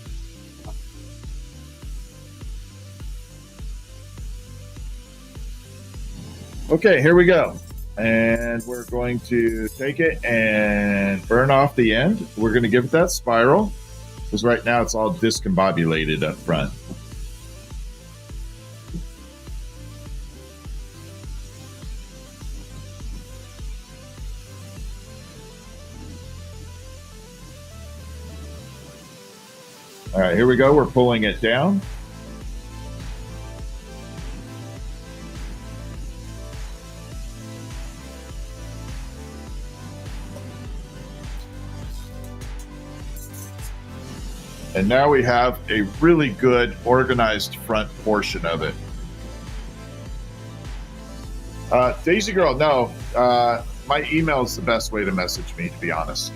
Okay, here we go. And we're going to take it and burn off the end. We're going to give it that spiral, because right now it's all discombobulated up front. All right, here we go. We're pulling it down. And now we have a really good organized front portion of it. Daisy Girl, no. My email is the best way to message me, to be honest.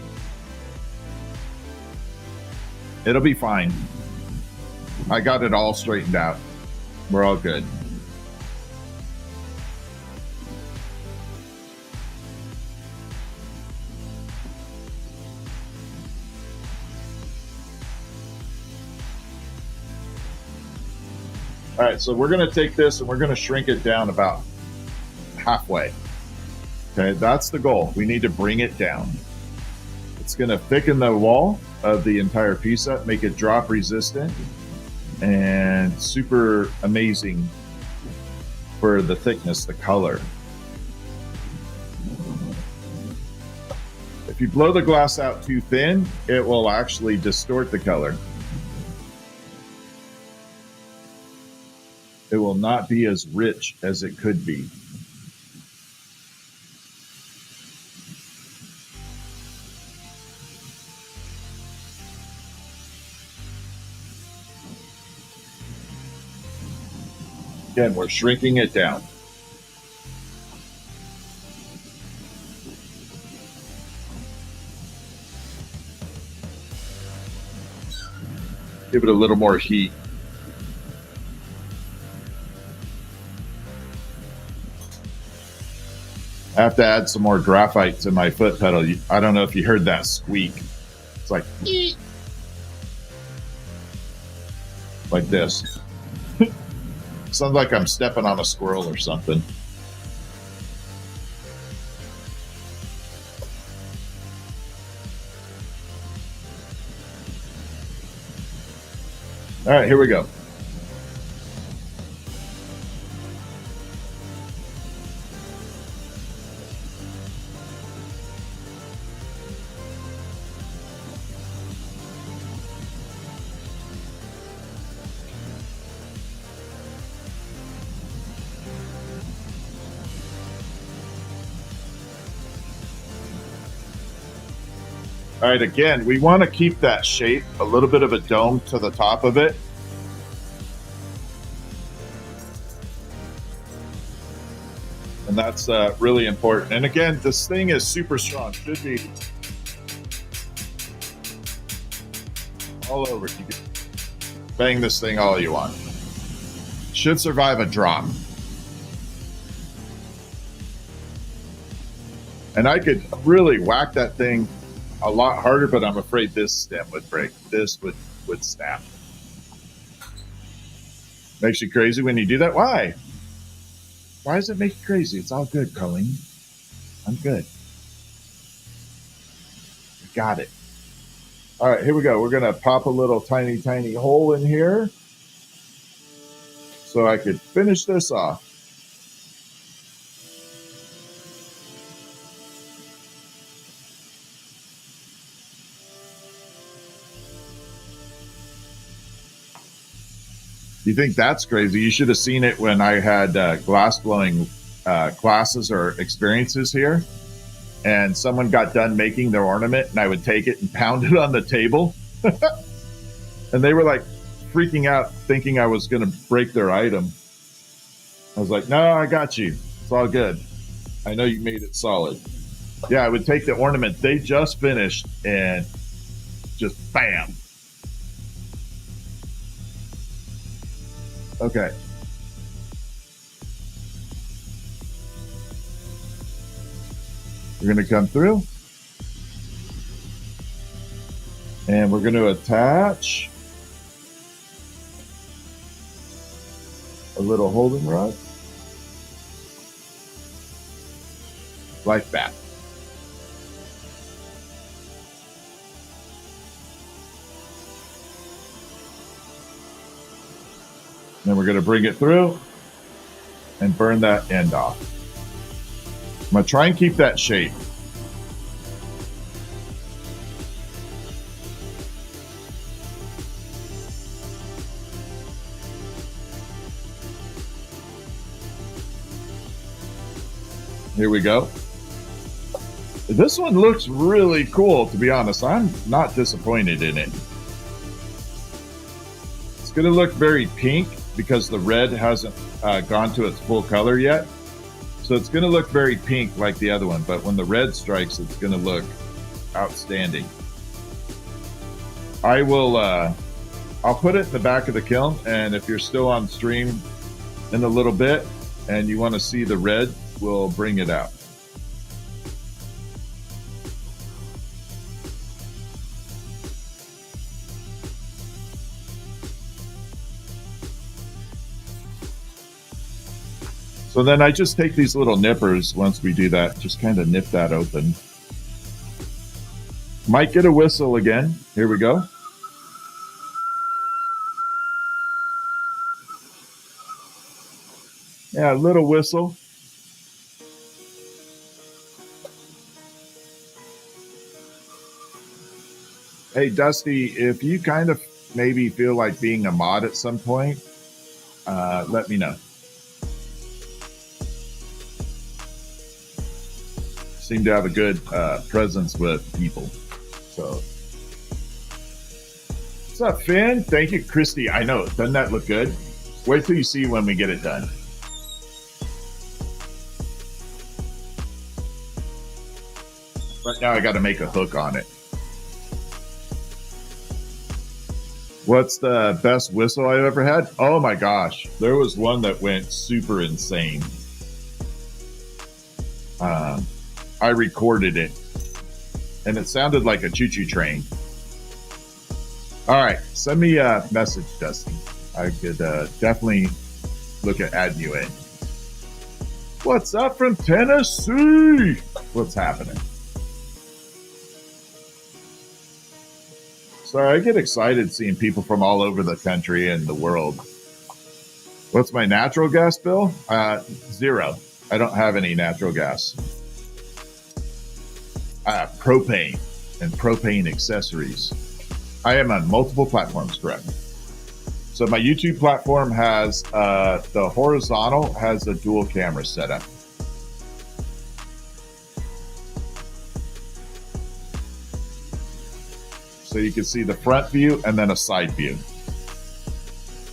It'll be fine. I got it all straightened out. We're all good. All right, so we're going to take this and we're going to shrink it down about halfway. Okay, that's the goal. We need to bring it down. It's going to thicken the wall of the entire piece up, make it drop resistant, and super amazing for the thickness, the color. If you blow the glass out too thin, it will actually distort the color. It will not be as rich as it could be. Again, we're shrinking it down. Give it a little more heat. I have to add some more graphite to my foot pedal. I don't know if you heard that squeak. It's like, like this. Sounds like I'm stepping on a squirrel or something. All right, here we go. All right, again, we want to keep that shape, a little bit of a dome to the top of it. And that's really important. And again, this thing is super strong. Should be all over. You can bang this thing all you want. Should survive a drop. And I could really whack that thing a lot harder, but I'm afraid this stem would break. This would snap. Makes you crazy when you do that? Why? Why does it make you crazy? It's all good, Colleen. I'm good. You got it. All right, here we go. We're going to pop a little tiny, tiny hole in here so I could finish this off. You think that's crazy? You should have seen it when I had glassblowing classes or experiences here, and someone got done making their ornament, and I would take it and pound it on the table, and they were like freaking out, thinking I was going to break their item. I was like, "No, I got you. It's all good. I know you made it solid." Yeah, I would take the ornament they just finished and just bam. Okay. We're going to come through. And we're going to attach a little holding rod. Like that. Then we're going to bring it through and burn that end off. I'm going to try and keep that shape. Here we go. This one looks really cool, to be honest. I'm not disappointed in it. It's going to look very pink because the red hasn't gone to its full color yet. So it's going to look very pink like the other one, but when the red strikes, it's going to look outstanding. I'll put it in the back of the kiln, and if you're still on stream in a little bit and you want to see the red, we'll bring it out. So then I just take these little nippers once we do that, just kind of nip that open. Might get a whistle again. Here we go. Yeah, a little whistle. Hey, Dusty, if you kind of maybe feel like being a mod at some point, let me know. Seem to have a good presence with people. So, what's up, Finn? Thank you, Christy. I know. Doesn't that look good? Wait till you see when we get it done. Right now I got to make a hook on it. What's the best whistle I've ever had? Oh my gosh. There was one that went super insane. I recorded it and it sounded like a choo-choo train. All right, send me a message, Dusty. I could definitely look at adding you in. What's up from Tennessee? What's happening? So I get excited seeing people from all over the country and the world. What's my natural gas bill? 0. I don't have any natural gas. Propane and propane accessories. I am on multiple platforms, correct? So my YouTube platform has the horizontal has a dual camera setup. So you can see the front view and then a side view.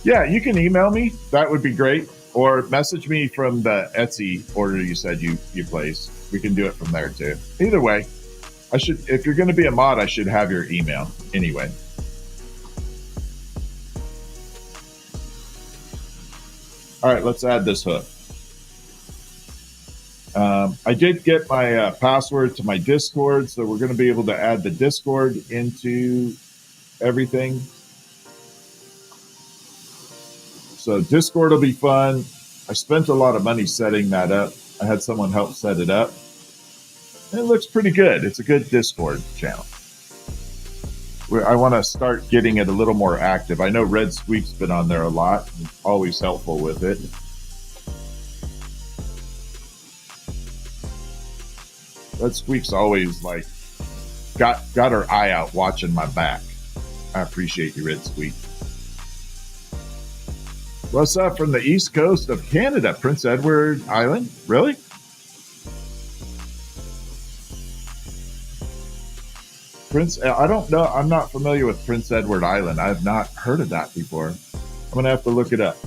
Yeah, you can email me. That would be great. Or message me from the Etsy order you said you placed. We can do it from there too. Either way, if you're going to be a mod, I should have your email anyway. All right, let's add this hook. I did get my password to my Discord, so we're going to be able to add the Discord into everything. So Discord will be fun. I spent a lot of money setting that up. I had someone help set it up. And it looks pretty good. It's a good Discord channel. I want to start getting it a little more active. I know Red Squeak's been on there a lot. He's always helpful with it. Red Squeak's always like got her eye out watching my back. I appreciate you, Red Squeak. What's up from the east coast of Canada, Prince Edward Island? Really? I don't know. I'm not familiar with Prince Edward Island. I've not heard of that before. I'm going to have to look it up.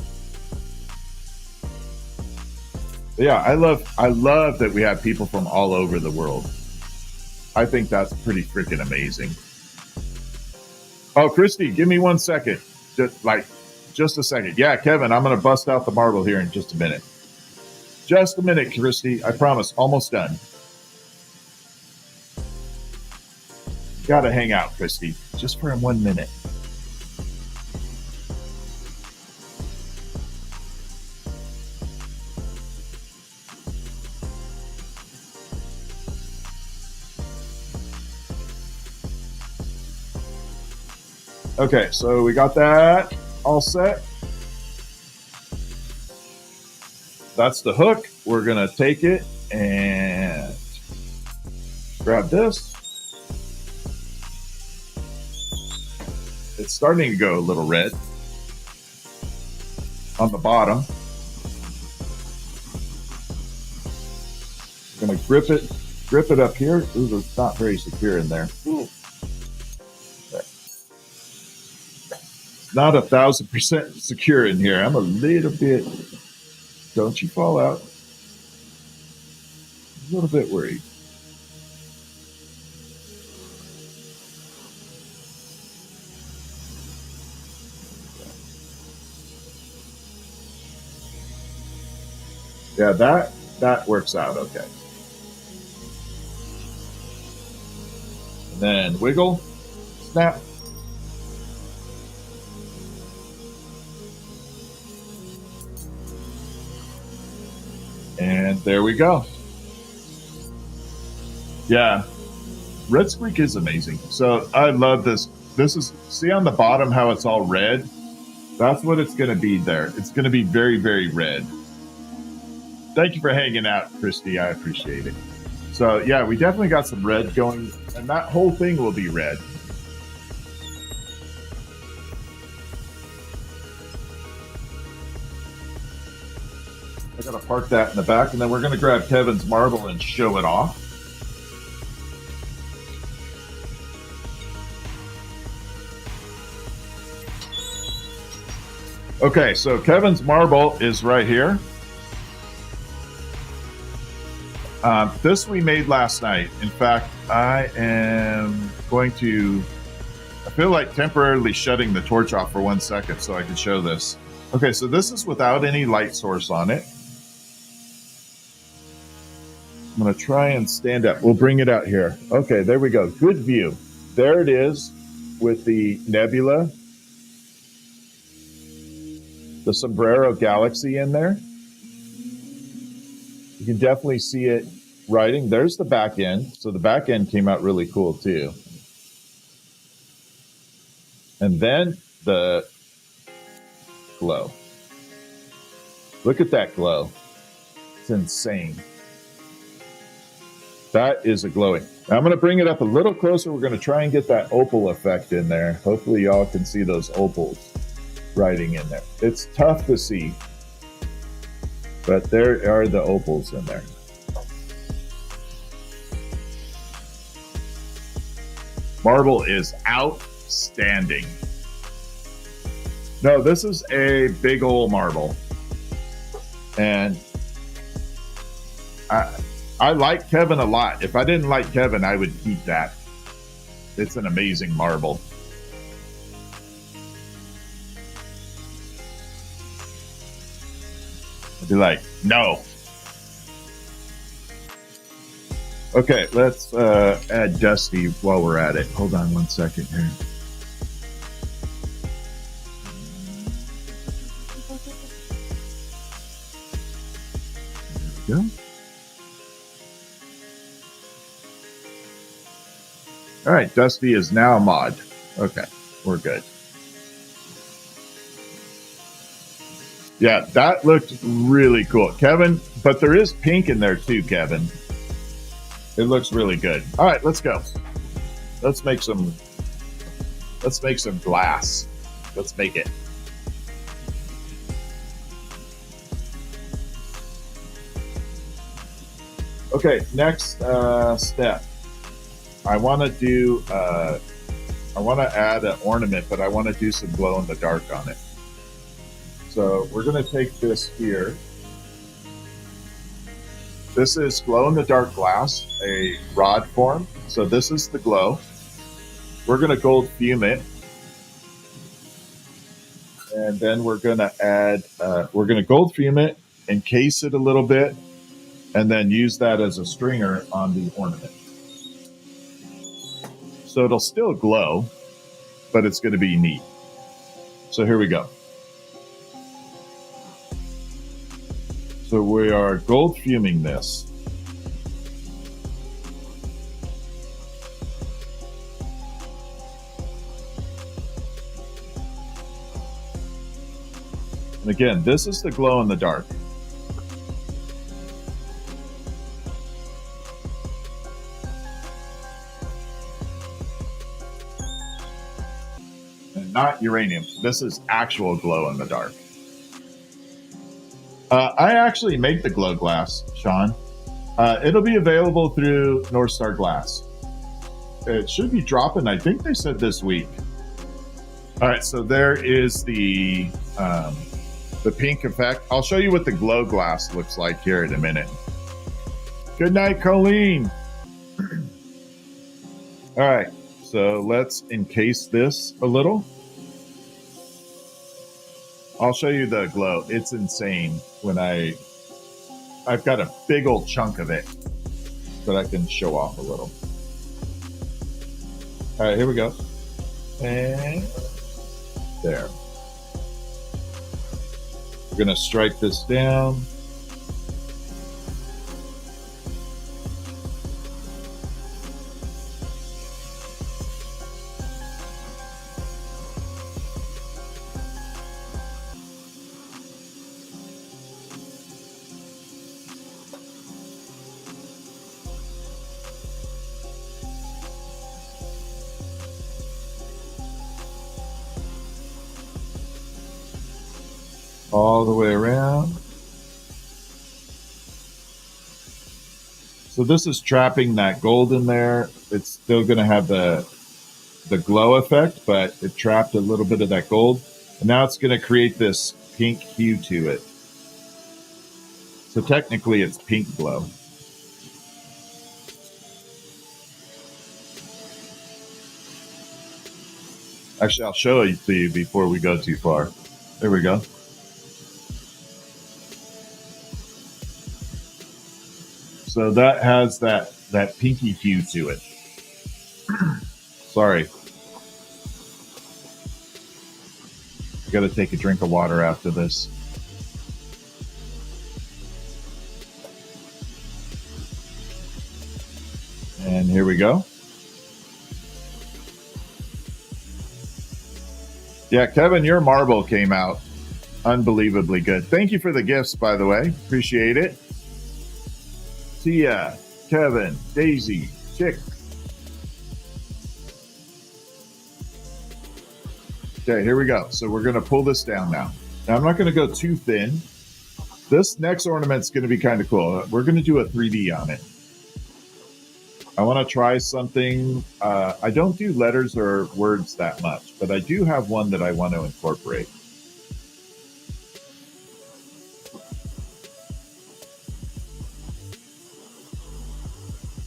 But yeah, I love that we have people from all over the world. I think that's pretty freaking amazing. Oh, Christy, give me 1 second. Just a second. Yeah, Kevin, I'm going to bust out the marble here in just a minute. Just a minute, Christy. I promise. Almost done. Gotta hang out, Christy. Just for 1 minute. Okay, so we got that all set. That's the hook. We're gonna take it and grab this. It's starting to go a little red on the bottom. I'm gonna grip it up here. Ooh, it's not very secure in there. It's not 1,000% secure in here. I'm a little bit, don't you fall out. A little bit worried. Yeah, that works out okay. And then wiggle, snap. And there we go. Yeah, Red Squeak is amazing. So I love this. This is, see on the bottom how it's all red? That's what it's going to be there. It's going to be very, very red. Thank you for hanging out, Christy. I appreciate it. So yeah, we definitely got some red going, and that whole thing will be red. I gotta park that in the back, and then we're gonna grab Kevin's marble and show it off. Okay, so Kevin's marble is right here. This we made last night. In fact, I am going to, I feel like temporarily shutting the torch off for 1 second so I can show this. Okay, so this is without any light source on it. I'm going to try and stand up. We'll bring it out here. Okay, there we go. Good view. There it is with the nebula, the Sombrero Galaxy in there. You can definitely see it writing. There's the back end. So the back end came out really cool too. And then the glow. Look at that glow. It's insane. That is a glowing. Now I'm going to bring it up a little closer. We're going to try and get that opal effect in there. Hopefully y'all can see those opals writing in there. It's tough to see, but there are the opals in there. Marble is outstanding. No, this is a big old marble. And I like Kevin a lot. If I didn't like Kevin, I would keep that. It's an amazing marble. I'd be like, no. Okay, let's add Dusty while we're at it. Hold on 1 second here. There we go. All right, Dusty is now a mod. Okay, we're good. Yeah, that looked really cool. Kevin, but there is pink in there too, Kevin. It looks really good. All right, let's go. Let's make some glass. Let's make it. Okay, next step. I want to add an ornament, but I want to do some glow in the dark on it. So we're going to take this here. This is glow in the dark glass, a rod form. So this is the glow. We're going to gold fume it. And then we're going to add, we're going to gold fume it, encase it a little bit, and then use that as a stringer on the ornament. So it'll still glow, but it's going to be neat. So here we go. So we are gold fuming this. And again, this is the glow in the dark. And not uranium. This is actual glow in the dark. I actually make the glow glass, Sean. It'll be available through North Star Glass. It should be dropping, I think they said this week. All right, so there is the pink effect. I'll show you what the glow glass looks like here in a minute. Good night, Colleen. All right, so let's encase this a little. I'll show you the glow. It's insane when I've got a big old chunk of it that I can show off a little. All right, here we go. And there. We're going to strike this down. All the way around. So this is trapping that gold in there. It's still going to have the glow effect, but it trapped a little bit of that gold. And now it's going to create this pink hue to it. So technically it's pink glow. Actually, I'll show it to you before we go too far. There we go. So that has that pinky hue to it. Sorry. I got to take a drink of water after this. And here we go. Yeah, Kevin, your marble came out unbelievably good. Thank you for the gifts, by the way. Appreciate it. Tia, Kevin, Daisy, Chick. Okay, here we go. So we're going to pull this down now. Now, I'm not going to go too thin. This next ornament's going to be kind of cool. We're going to do a 3D on it. I want to try something. I don't do letters or words that much, but I do have one that I want to incorporate.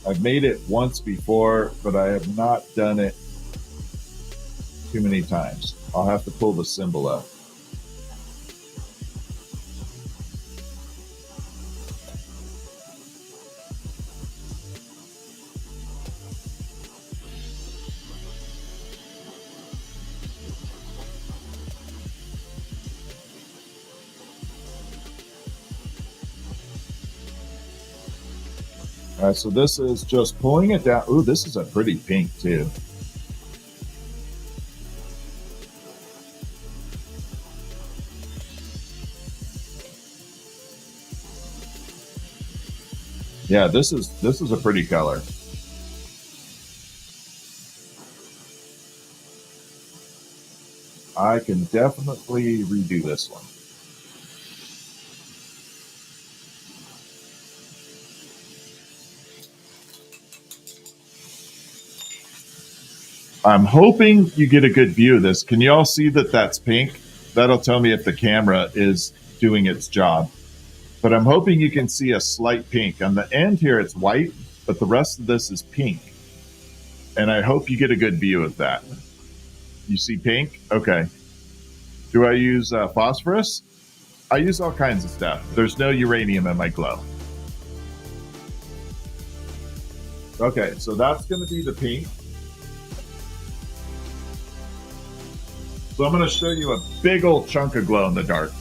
I've made it once before, but I have not done it too many times. I'll have to pull the symbol up. All right, so this is just pulling it down. Ooh, this is a pretty pink too. Yeah, this is a pretty color. I can definitely redo this one. I'm hoping you get a good view of this. Can you all see that that's pink? That'll tell me if the camera is doing its job. But I'm hoping you can see a slight pink. On the end here, it's white, but the rest of this is pink. And I hope you get a good view of that. You see pink? Okay. Do I use phosphorus? I use all kinds of stuff. There's no uranium in my glow. Okay, so that's going to be the pink. So I'm going to show you a big old chunk of glow in the dark.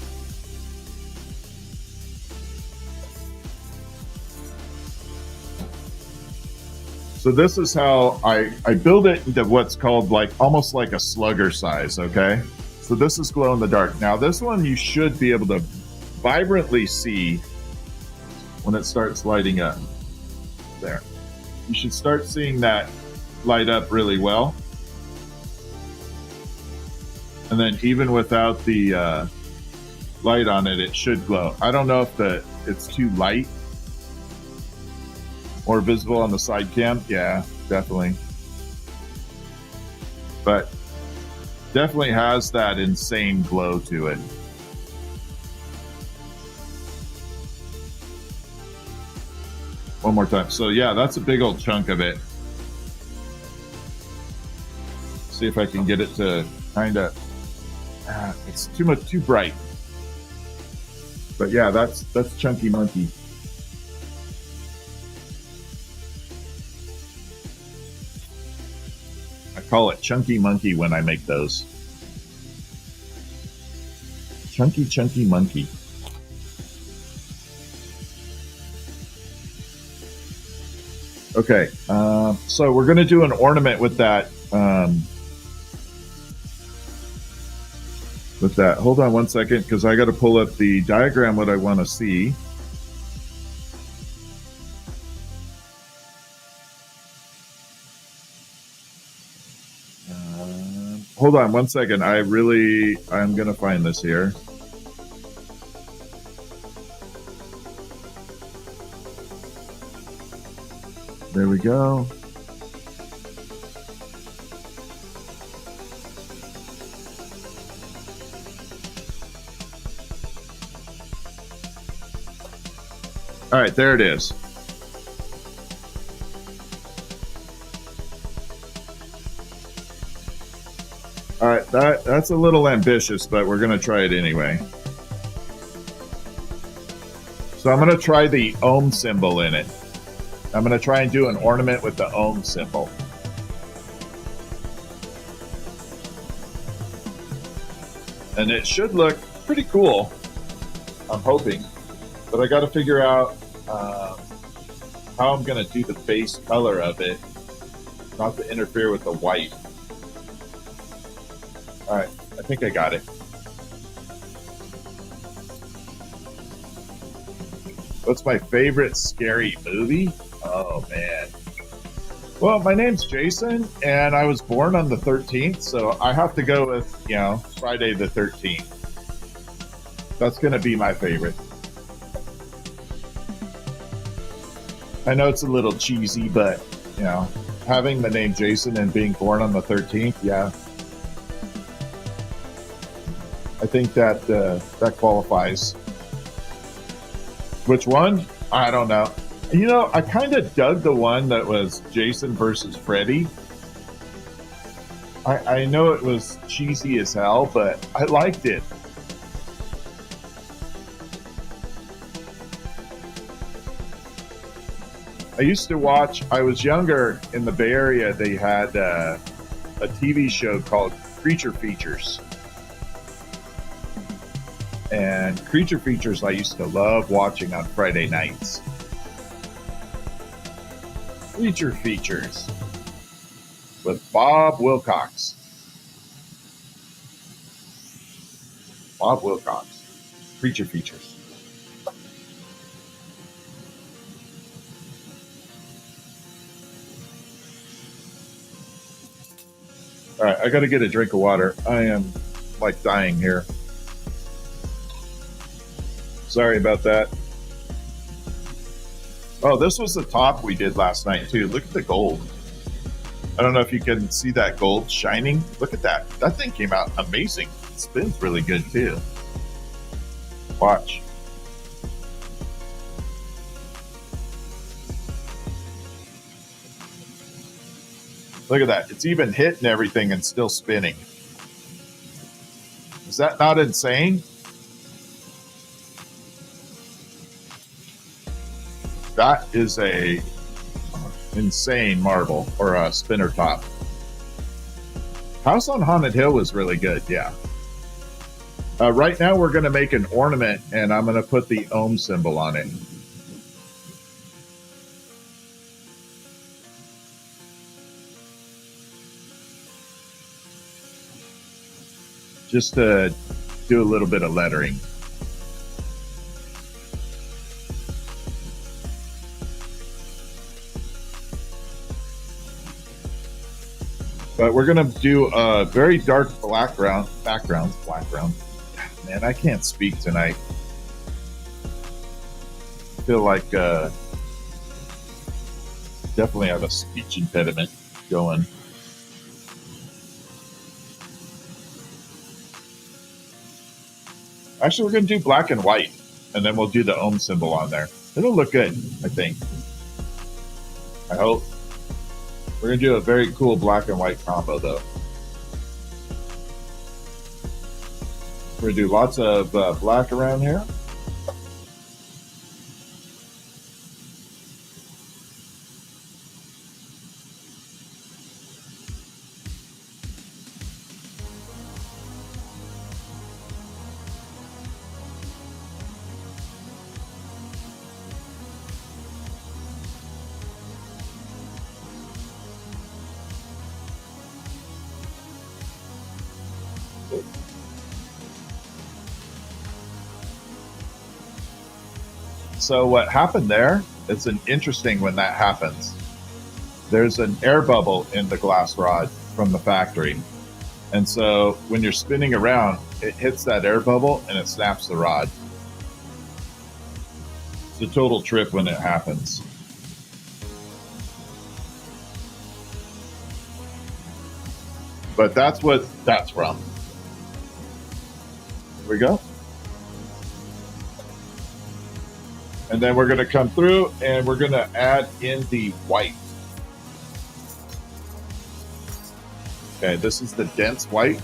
So this is how I build it into what's called like almost like a slugger size, okay? So this is glow in the dark. Now this one you should be able to vibrantly see when it starts lighting up. There. You should start seeing that light up really well. And then even without the light on it, it should glow. I don't know if it's too light or visible on the side cam. Yeah, definitely. But definitely has that insane glow to it. One more time. So yeah, that's a big old chunk of it. See if I can get it to kind of, it's too bright. But yeah, that's Chunky Monkey. I call it Chunky Monkey when I make those. Chunky Monkey. Okay, so we're going to do an ornament with that. Hold on one second, because I got to pull up the diagram what I want to see. Hold on one second. I'm going to find this here. There we go. All right, there it is. All right, that's a little ambitious, but we're going to try it anyway. So I'm going to try the ohm symbol in it. I'm going to try and do an ornament with the ohm symbol. And it should look pretty cool, I'm hoping. But I got to figure out how I'm going to do the base color of it, not to interfere with the white. All right, I think I got it. What's my favorite scary movie? Oh, man. Well, my name's Jason, and I was born on the 13th, so I have to go with, Friday the 13th. That's going to be my favorite. I know it's a little cheesy, but, having the name Jason and being born on the 13th, yeah. I think that that qualifies. Which one? I don't know. I kind of dug the one that was Jason versus Freddy. I know it was cheesy as hell, but I liked it. I used to watch, I was younger in the Bay Area, they had a TV show called Creature Features. And Creature Features I used to love watching on Friday nights. Creature Features with Bob Wilcox. Bob Wilcox. Creature Features. All right, I got to get a drink of water. I am like dying here. Sorry about that. Oh, this was the top we did last night too. Look at the gold. I don't know if you can see that gold shining. Look at that. That thing came out amazing. It spins really good too. Watch. Look at that. It's even hitting everything and still spinning. Is that not insane? That is a insane marble or a spinner top. House on Haunted Hill was really good, yeah. Right now we're going to make an ornament and I'm going to put the ohm symbol on it. Just to do a little bit of lettering. But we're going to do a very dark background. Man, I can't speak tonight. I feel like definitely have a speech impediment going. Actually, we're going to do black and white, and then we'll do the ohm symbol on there. It'll look good, I think. I hope. We're going to do a very cool black and white combo, though. We're going to do lots of black around here. So what happened there, it's an interesting when that happens. There's an air bubble in the glass rod from the factory. And so when you're spinning around, it hits that air bubble and it snaps the rod. It's a total trip when it happens. But that's what that's from. Here we go. And then we're going to come through and we're going to add in the white. Okay, this is the dense white.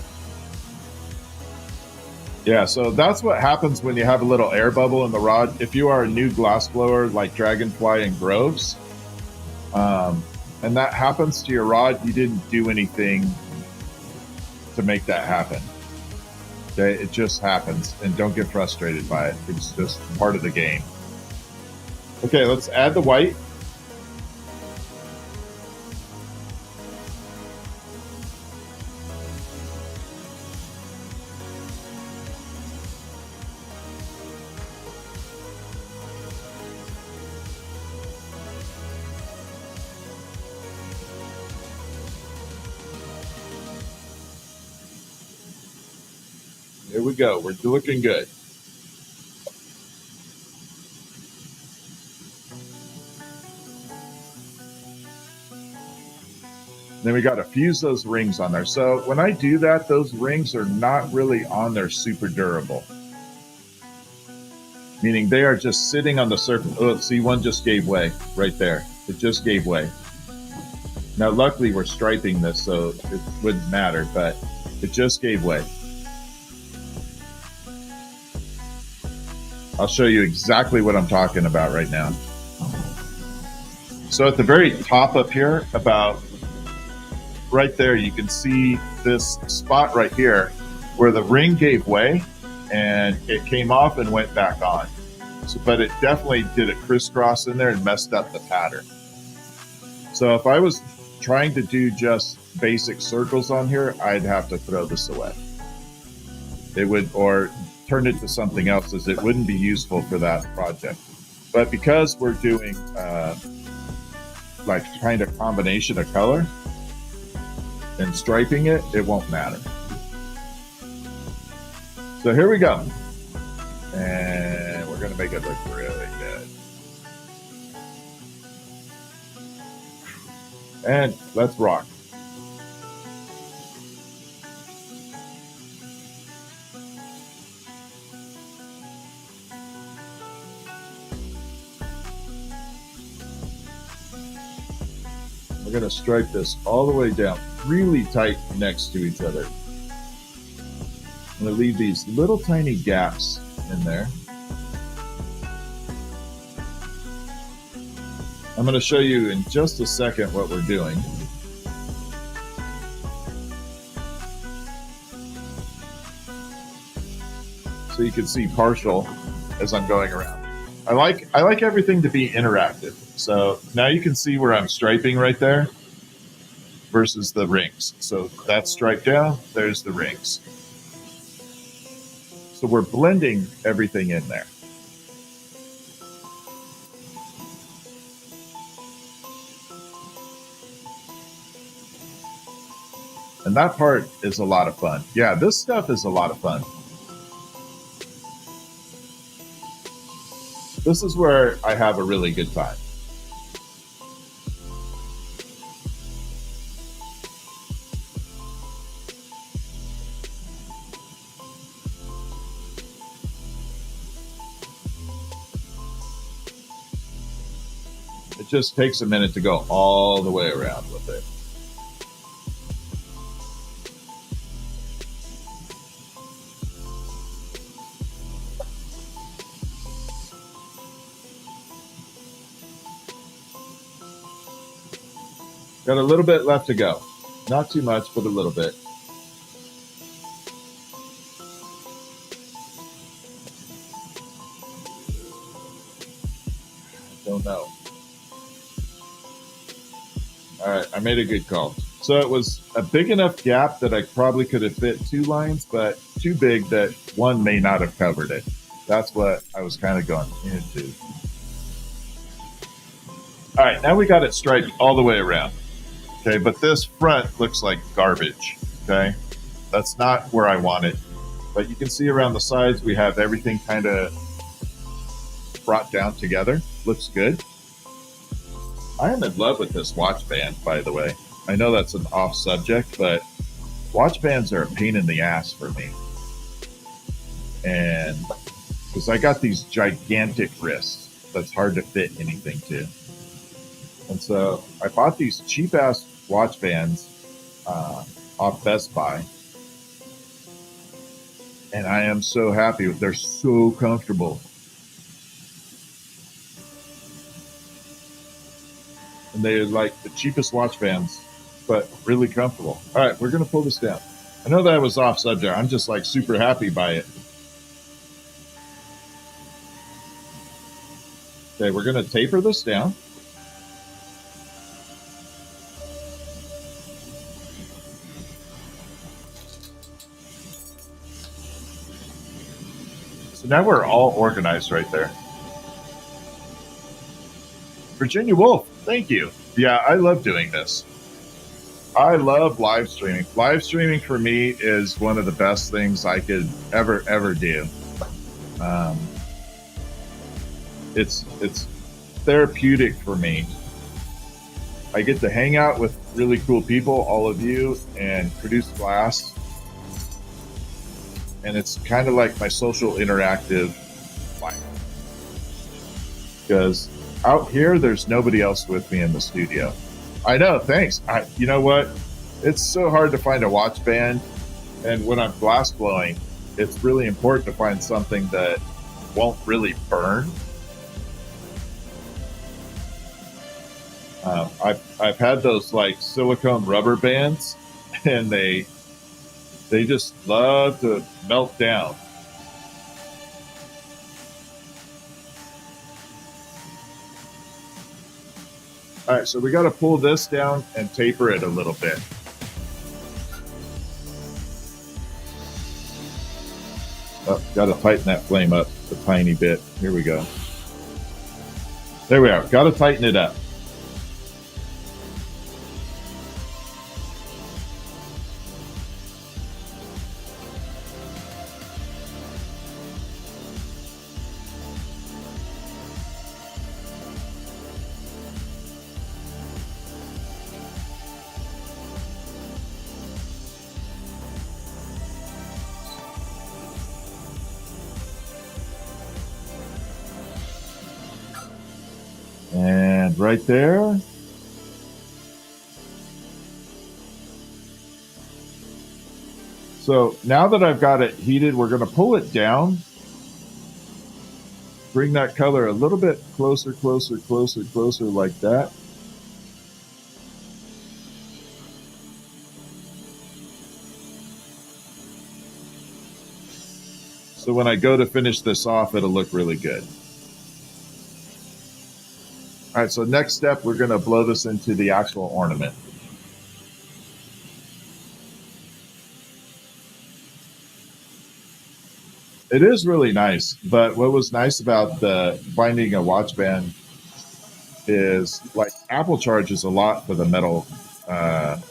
Yeah, so that's what happens when you have a little air bubble in the rod. If you are a new glass blower like Dragonfly and Groves, and that happens to your rod, you didn't do anything to make that happen. Okay, it just happens, and don't get frustrated by it. It's just part of the game. Okay, let's add the white. Here we go. We're looking good. Then we got to fuse those rings on there. So when I do that, those rings are not really on there super durable. Meaning they are just sitting on the surface. Oh, see, one just gave way right there. It just gave way. Now, luckily, we're striping this, so it wouldn't matter, but it just gave way. I'll show you exactly what I'm talking about right now. So at the very top up here, about right there, you can see this spot right here where the ring gave way and it came off and went back on. So, but it definitely did a crisscross in there and messed up the pattern. So if I was trying to do just basic circles on here, I'd have to throw this away. It would, or turn it to something else, as it wouldn't be useful for that project. But because we're doing like kind of combination of color and striping it, it won't matter. So here we go. And we're going to make it look really good. And let's rock. We're going to stripe this all the way down, really tight next to each other. I'm going to leave these little tiny gaps in there. I'm going to show you in just a second what we're doing. So you can see partial as I'm going around. I like everything to be interactive. So now you can see where I'm striping right there versus the rings. So that's striped down, there's the rings. So we're blending everything in there. And that part is a lot of fun. Yeah, this stuff is a lot of fun. This is where I have a really good time. It just takes a minute to go all the way around with it. Got a little bit left to go. Not too much, but a little bit. Don't know. All right, I made a good call. So it was a big enough gap that I probably could have fit 2 lines, but too big that one may not have covered it. That's what I was kind of going into. All right, now we got it striped all the way around. Okay, but this front looks like garbage. Okay, that's not where I want it. But you can see around the sides, we have everything kind of brought down together. Looks good. I am in love with this watch band, by the way. I know that's an off subject, but watch bands are a pain in the ass for me. And because I got these gigantic wrists, that's hard to fit anything to. And so I bought these cheap ass watch bands off Best Buy. And I am so happy with. They're so comfortable. And they're like the cheapest watch bands, but really comfortable. All right, we're going to pull this down. I know that was off subject. I'm just like super happy by it. Okay, we're going to taper this down. So now we're all organized right there. Virginia Wolf, thank you. Yeah, I love doing this. I love live streaming. Live streaming for me is one of the best things I could ever do. It's therapeutic for me. I get to hang out with really cool people, all of you, and produce glass. And it's kind of like my social interactive life. Because out here, there's nobody else with me in the studio. I know, thanks. You know what? It's so hard to find a watch band. And when I'm glass blowing, it's really important to find something that won't really burn. I've had those like silicone rubber bands, and they just love to melt down. All right, so we got to pull this down and taper it a little bit. Oh, got to tighten that flame up a tiny bit. Here we go. There we are. Got to tighten it up. And right there. So now that I've got it heated, we're going to pull it down. Bring that color a little bit closer like that. So when I go to finish this off, it'll look really good. All right, so next step, we're going to blow this into the actual ornament. It is really nice, but what was nice about finding a watch band is like Apple charges a lot for the metal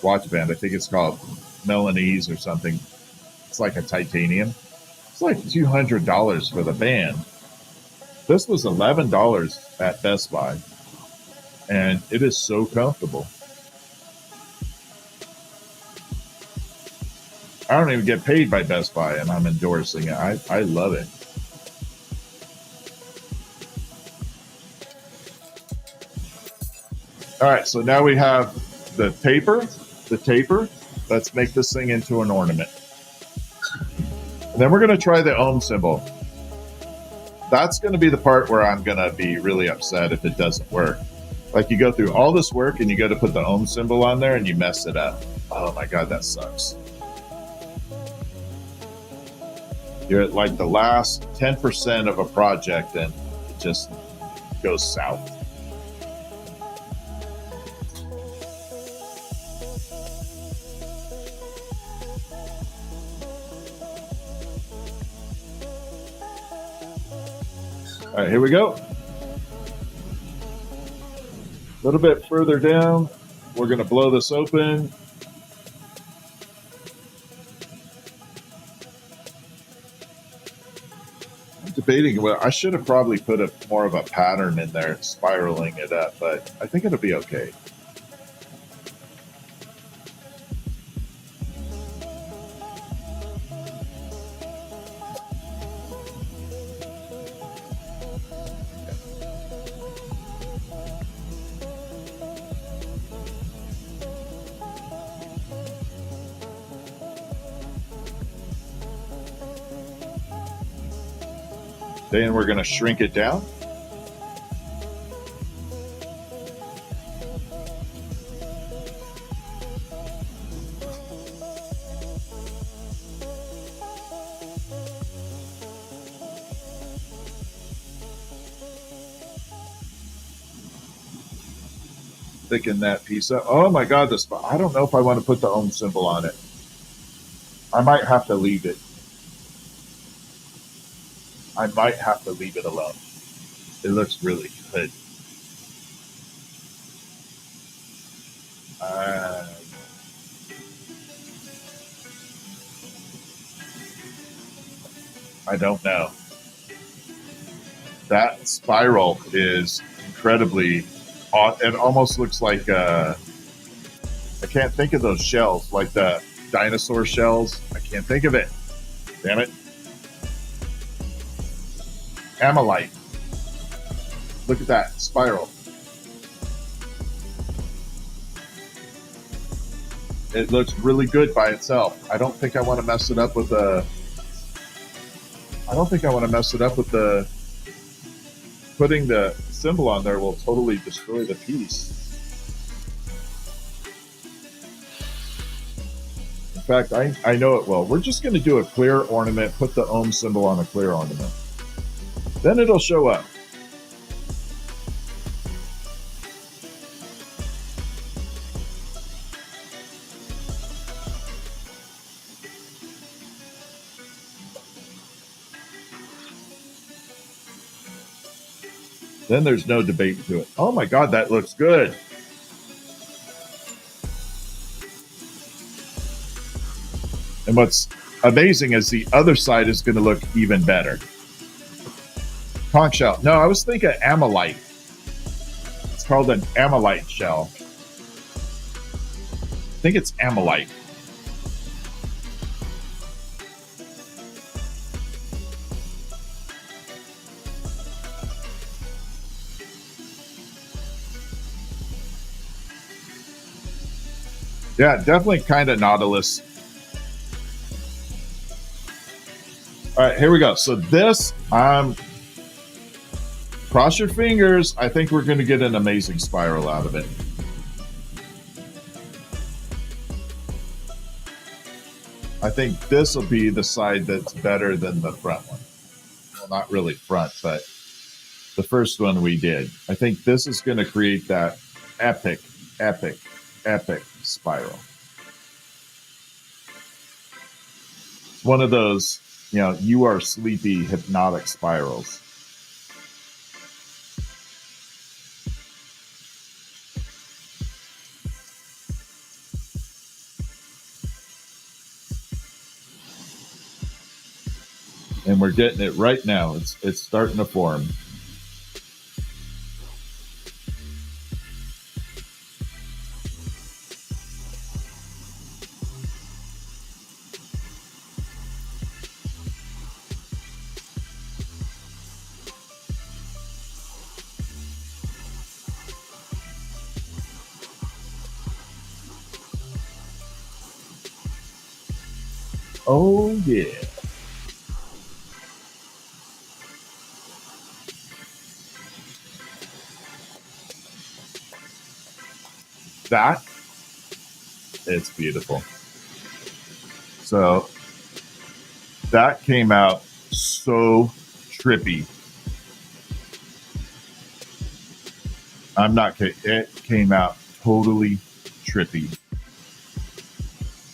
watch band. I think it's called Milanese or something. It's like a titanium. It's like $200 for the band. This was $11 at Best Buy. And it is so comfortable. I don't even get paid by Best Buy, and I'm endorsing it. I love it. All right, so now we have the taper. Let's make this thing into an ornament. And then we're going to try the ohm symbol. That's going to be the part where I'm going to be really upset if it doesn't work. Like you go through all this work and you go to put the ohm symbol on there and you mess it up. Oh my God, that sucks. You're at like the last 10% of a project and it just goes south. All right, here we go. A little bit further down, we're going to blow this open. I'm debating, well, I should have probably put more of a pattern in there, spiraling it up, but I think it'll be okay. Then we're going to shrink it down. Thicken that piece up. Oh my God, this, I don't know if I want to put the ohm symbol on it. I might have to leave it. I might have to leave it alone. It looks really good. I don't know. That spiral is incredibly, it almost looks like, I can't think of those shells, like the dinosaur shells. I can't think of it. Damn it. Amylite. Look at that spiral. It looks really good by itself. I don't think I want to mess it up with the, putting the symbol on there will totally destroy the piece. In fact, I know it will. We're just going to do a clear ornament, put the ohm symbol on a clear ornament. Then it'll show up. Then there's no debate to it. Oh my God, that looks good. And what's amazing is the other side is going to look even better. Conch shell. No, I was thinking amylite. It's called an amylite shell. I think it's amylite. Yeah, definitely kind of Nautilus. All right, here we go. So this, cross your fingers. I think we're going to get an amazing spiral out of it. I think this will be the side that's better than the front one. Well, not really front, but the first one we did. I think this is going to create that epic, epic, epic spiral. It's one of those, you know, you are sleepy, hypnotic spirals. And we're getting it right now. It's starting to form. Oh, yeah. That, it's beautiful. So that came out so trippy. I'm not kidding. It came out totally trippy.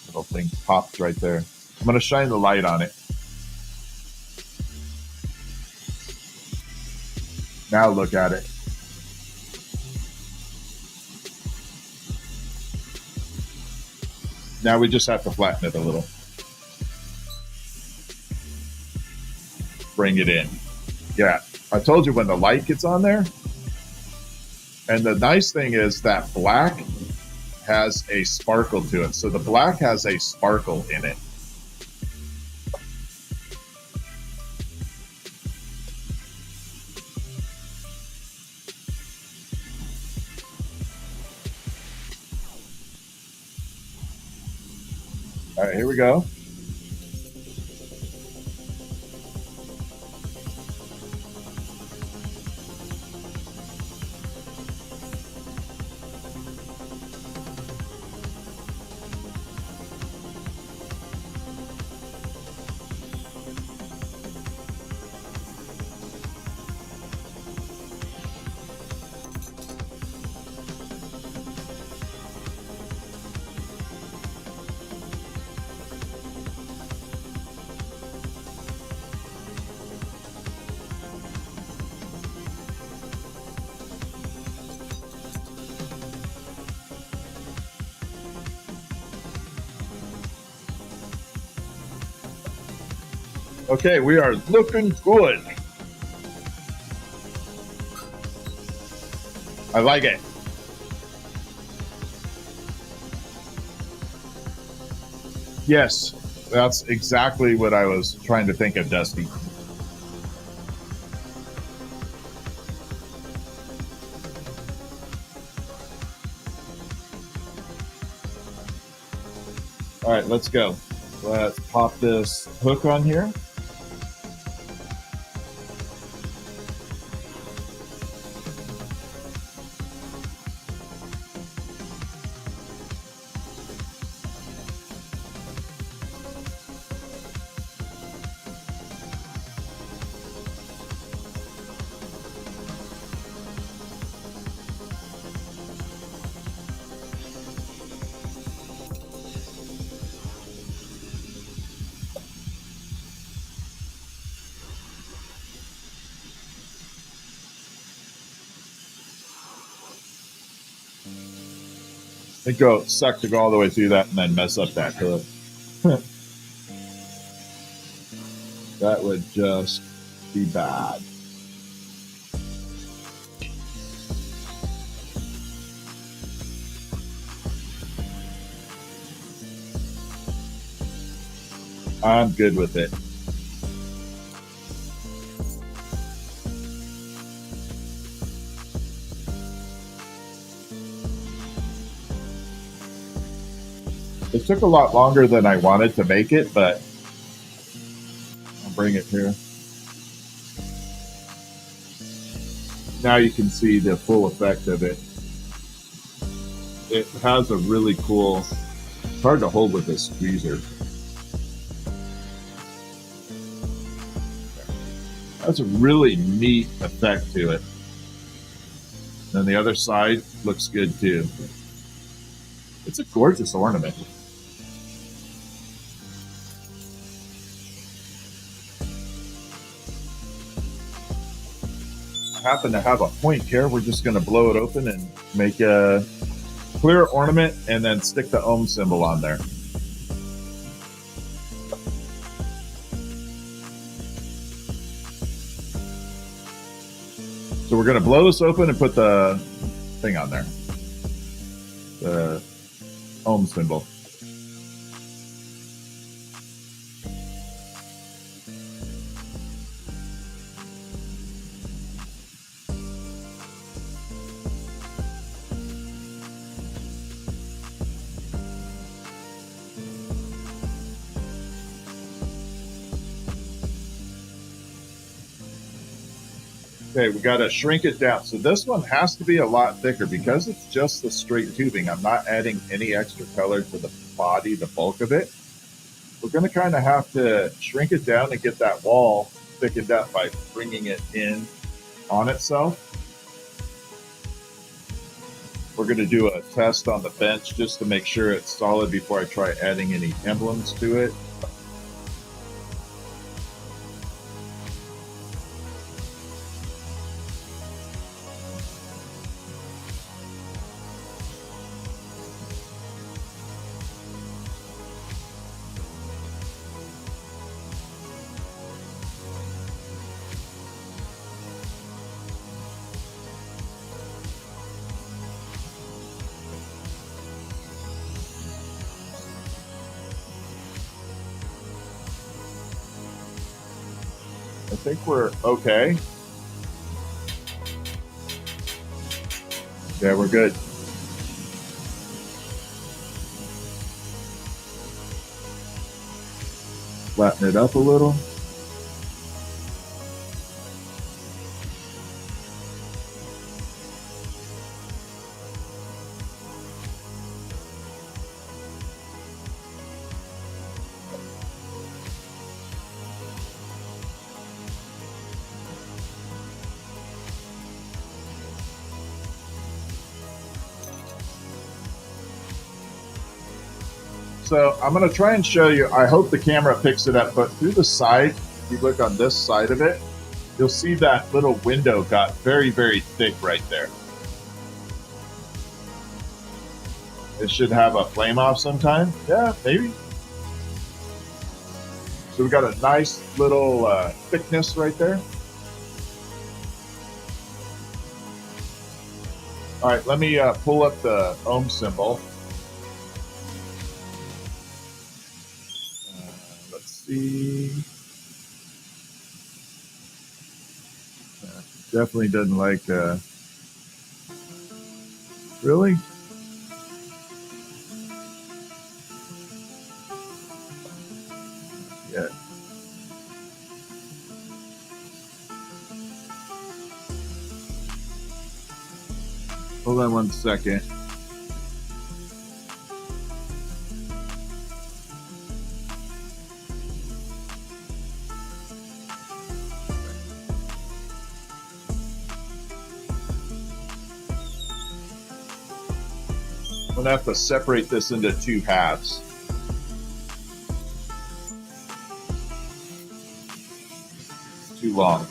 Little thing popped right there. I'm going to shine the light on it. Now look at it. Now we just have to flatten it a little. Bring it in. Yeah, I told you when the light gets on there. And the nice thing is that black has a sparkle to it. So the black has a sparkle in it. All right, here we go. Okay, we are looking good. I like it. Yes, that's exactly what I was trying to think of, Dusty. All right, let's go. Let's pop this hook on here. It suck to go all the way through that and then mess up that hook. That would just be bad. I'm good with it. It took a lot longer than I wanted to make it, but I'll bring it here. Now you can see the full effect of it. It has a really cool, it's hard to hold with this tweezer. That's a really neat effect to it. And the other side looks good too. It's a gorgeous ornament. I happen to have a point here. We're just going to blow it open and make a clear ornament and then stick the ohm symbol on there. So we're going to blow this open and put the thing on there. The ohm symbol. Okay, we got to shrink it down. So this one has to be a lot thicker because it's just the straight tubing. I'm not adding any extra color to the body, the bulk of it. We're going to kind of have to shrink it down and get that wall thickened up by bringing it in on itself. We're going to do a test on the bench just to make sure it's solid before I try adding any emblems to it. I think we're okay. Yeah, we're good. Flatten it up a little. So I'm going to try and show you, I hope the camera picks it up, but through the side, if you look on this side of it, you'll see that little window got very, very thick right there. It should have a flame off sometime. Yeah, maybe. So we got a nice little thickness right there. All right, let me pull up the ohm symbol. Let's see. Definitely doesn't like. Really? Yeah. Hold on one second. I'm gonna have to separate this into two halves. It's too long.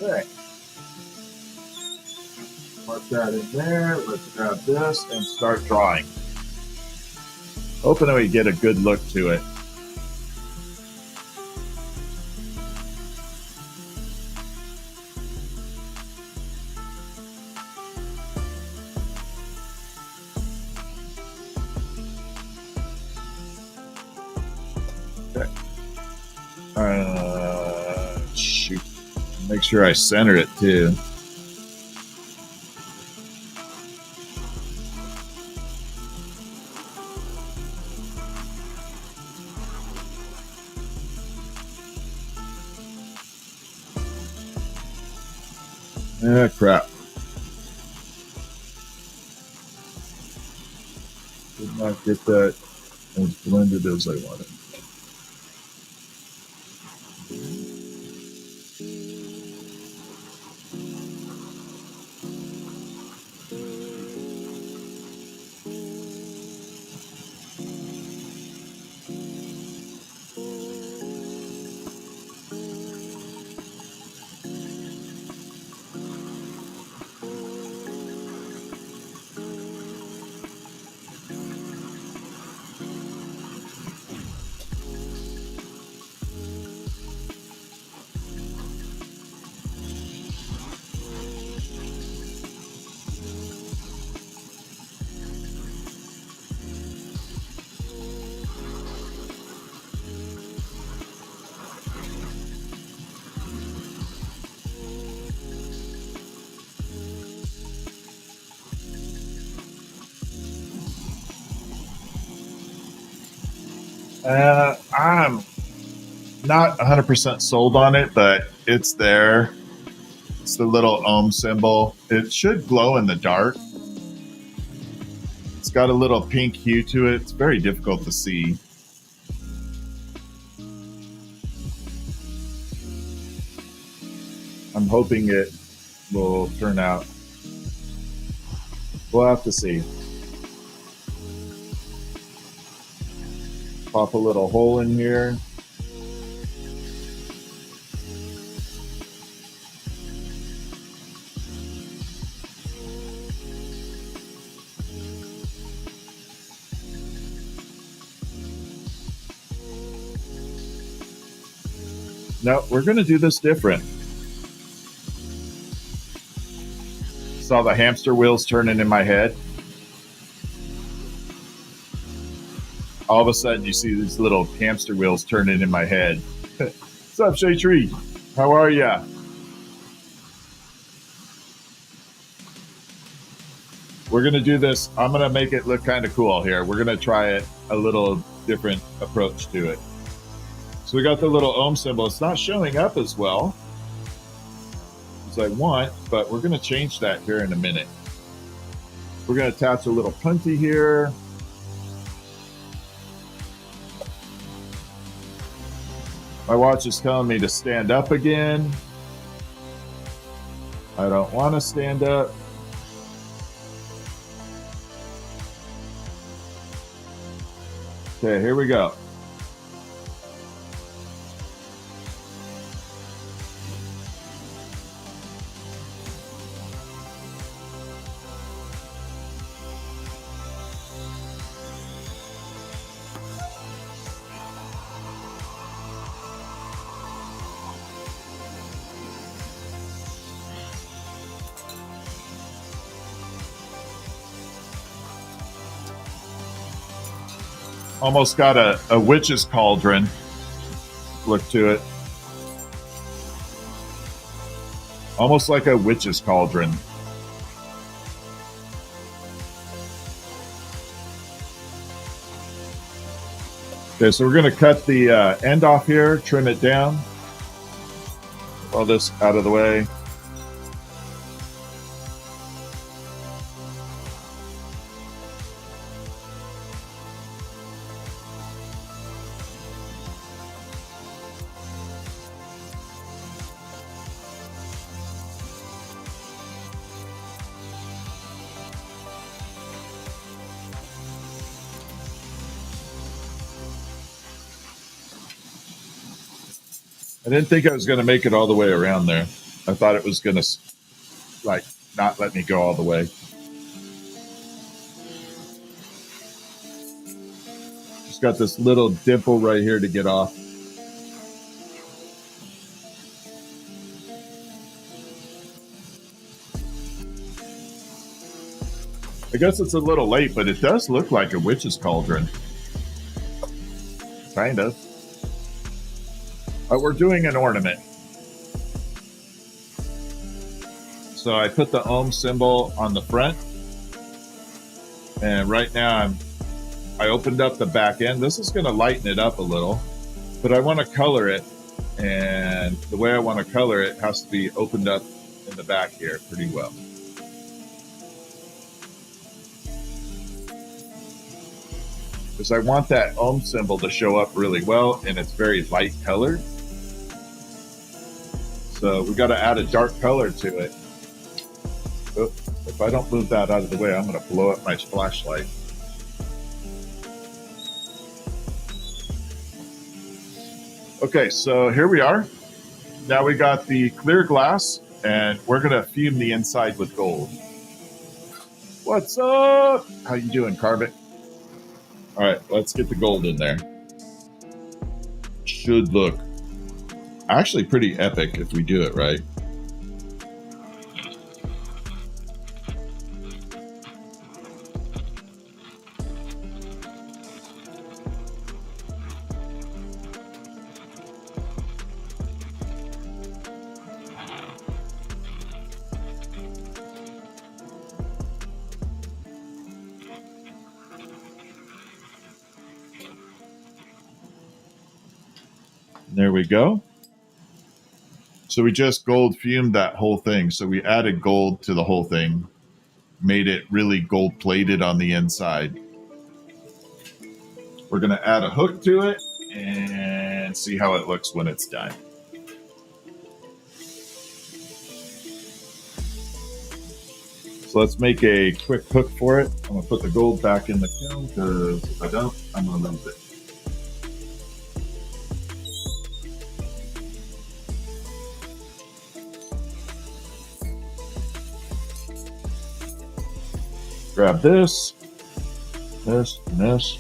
Okay. Mark that in there. Let's grab this and start drawing. Hoping that we get a good look to it. Okay. Shoot. Make sure I center it too. Ah, crap. Did not get that as blended as I wanted. I'm not 100% sold on it, but it's there. It's the little ohm symbol. It should glow in the dark. It's got a little pink hue to it. It's very difficult to see. I'm hoping it will turn out. We'll have to see. Pop a little hole in here. No, we're going to do this different. Saw the hamster wheels turning in my head. All of a sudden, you see these little hamster wheels turning in my head. What's up, Shay Tree? How are ya? We're going to do this. I'm going to make it look kind of cool here. We're going to try it a little different approach to it. So we got the little ohm symbol. It's not showing up as well as I want, but we're going to change that here in a minute. We're going to attach a little punty here. My watch is telling me to stand up again. I don't want to stand up. Okay, here we go. Almost got a witch's cauldron look to it. Almost like a witch's cauldron. Okay, so we're going to cut the end off here, trim it down. All this out of the way. I didn't think I was going to make it all the way around there. I thought it was going to, like, not let me go all the way. Just got this little dimple right here to get off. I guess it's a little late, but it does look like a witch's cauldron. Kind of. We're doing an ornament. So I put the ohm symbol on the front. And right now I opened up the back end. This is going to lighten it up a little, but I want to color it. And the way I want to color it has to be opened up in the back here pretty well. Because I want that ohm symbol to show up really well, and it's very light colored. So we got to add a dark color to it. Oh, if I don't move that out of the way, I'm going to blow up my flashlight. Okay, so here we are. Now we got the clear glass, and we're going to fume the inside with gold. What's up? How you doing, Carbon? All right, let's get the gold in there. Should look actually pretty epic if we do it right. There we go. So we just gold fumed that whole thing. So we added gold to the whole thing, made it really gold plated on the inside. We're going to add a hook to it and see how it looks when it's done. So let's make a quick hook for it. I'm going to put the gold back in the kiln because if I don't, I'm going to lose it. Grab this, this, and this.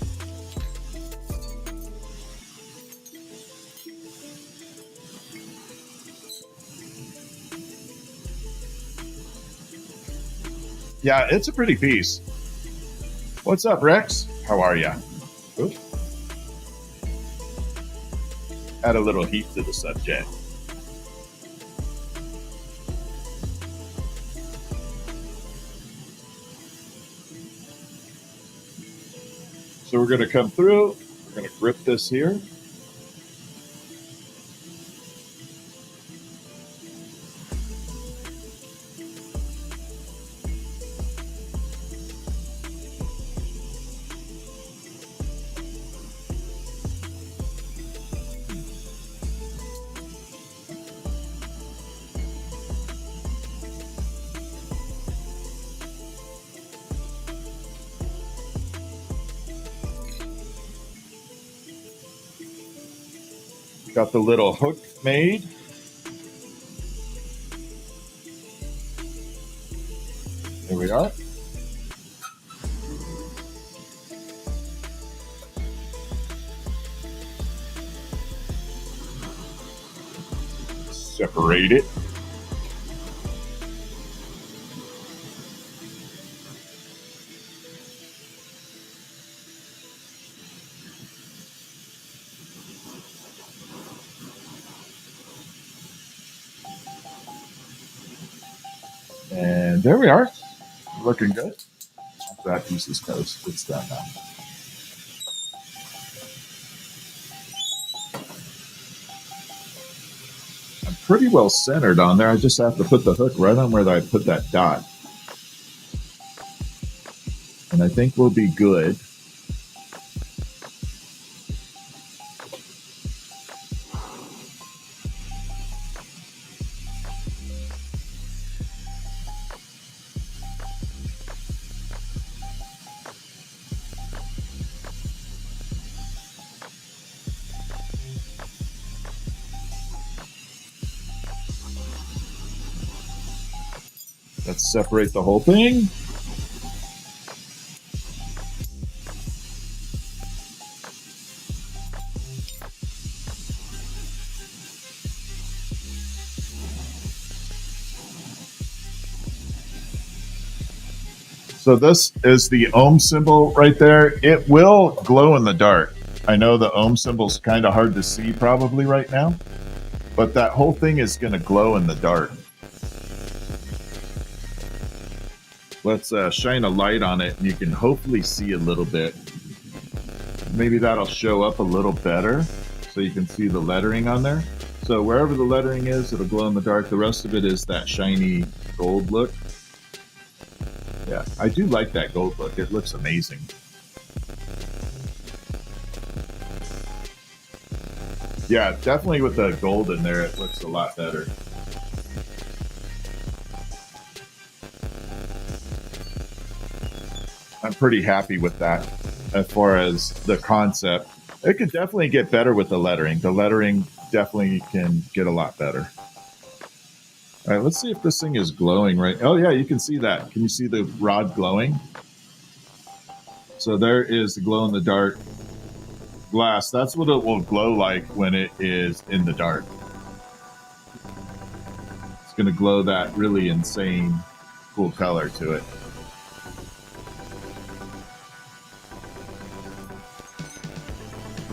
Yeah, it's a pretty piece. What's up, Rex? How are ya? Oops. Add a little heat to the subject. So we're going to come through, we're going to grip this here. Got the little hook made. There we are. Separate it. And there we are. Looking good. That piece is toast. It's done now. I'm pretty well centered on there. I just have to put the hook right on where I put that dot. And I think we'll be good. Let's separate the whole thing. So this is the ohm symbol right there. It will glow in the dark. I know the ohm symbol's kind of hard to see probably right now, but that whole thing is going to glow in the dark. Let's shine a light on it and you can hopefully see a little bit. Maybe that'll show up a little better so you can see the lettering on there. So wherever the lettering is, it'll glow in the dark. The rest of it is that shiny gold look. Yeah, I do like that gold look. It looks amazing. Yeah, definitely with the gold in there, it looks a lot better. I'm pretty happy with that as far as the concept. It could definitely get better with the lettering. The lettering definitely can get a lot better. All right, let's see if this thing is glowing right. Oh yeah, you can see that. Can you see the rod glowing? So there is the glow in the dark glass. That's what it will glow like when it is in the dark. It's going to glow that really insane, cool color to it.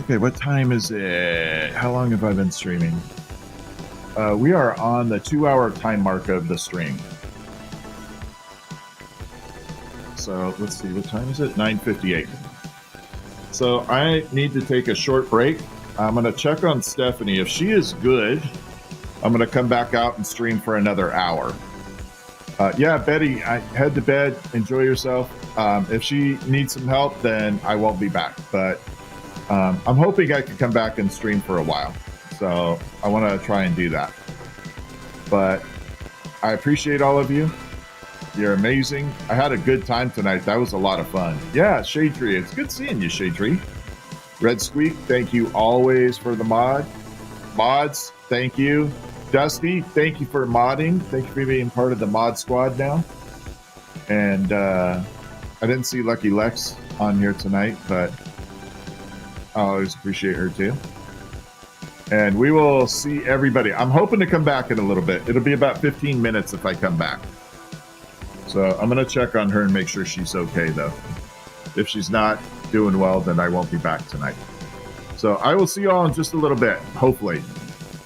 Okay, what time is it? How long have I been streaming? We are on the 2-hour time mark of the stream. So let's see, what time is it? 9:58. So I need to take a short break. I'm going to check on Stephanie. If she is good, I'm going to come back out and stream for another hour. Yeah, Betty, head to bed. Enjoy yourself. If she needs some help, then I won't be back. But I'm hoping I can come back and stream for a while. So I want to try and do that. But I appreciate all of you. You're amazing. I had a good time tonight. That was a lot of fun. Yeah, Shade Tree. It's good seeing you, Shade Tree. Red Squeak, thank you always for the mod. Mods, thank you. Dusty, thank you for modding. Thank you for being part of the mod squad now. And I didn't see Lucky Lex on here tonight, but I always appreciate her too. And we will see everybody. I'm hoping to come back in a little bit. It'll be about 15 minutes if I come back. So I'm going to check on her and make sure she's okay, though. If she's not doing well, then I won't be back tonight. So I will see you all in just a little bit, hopefully.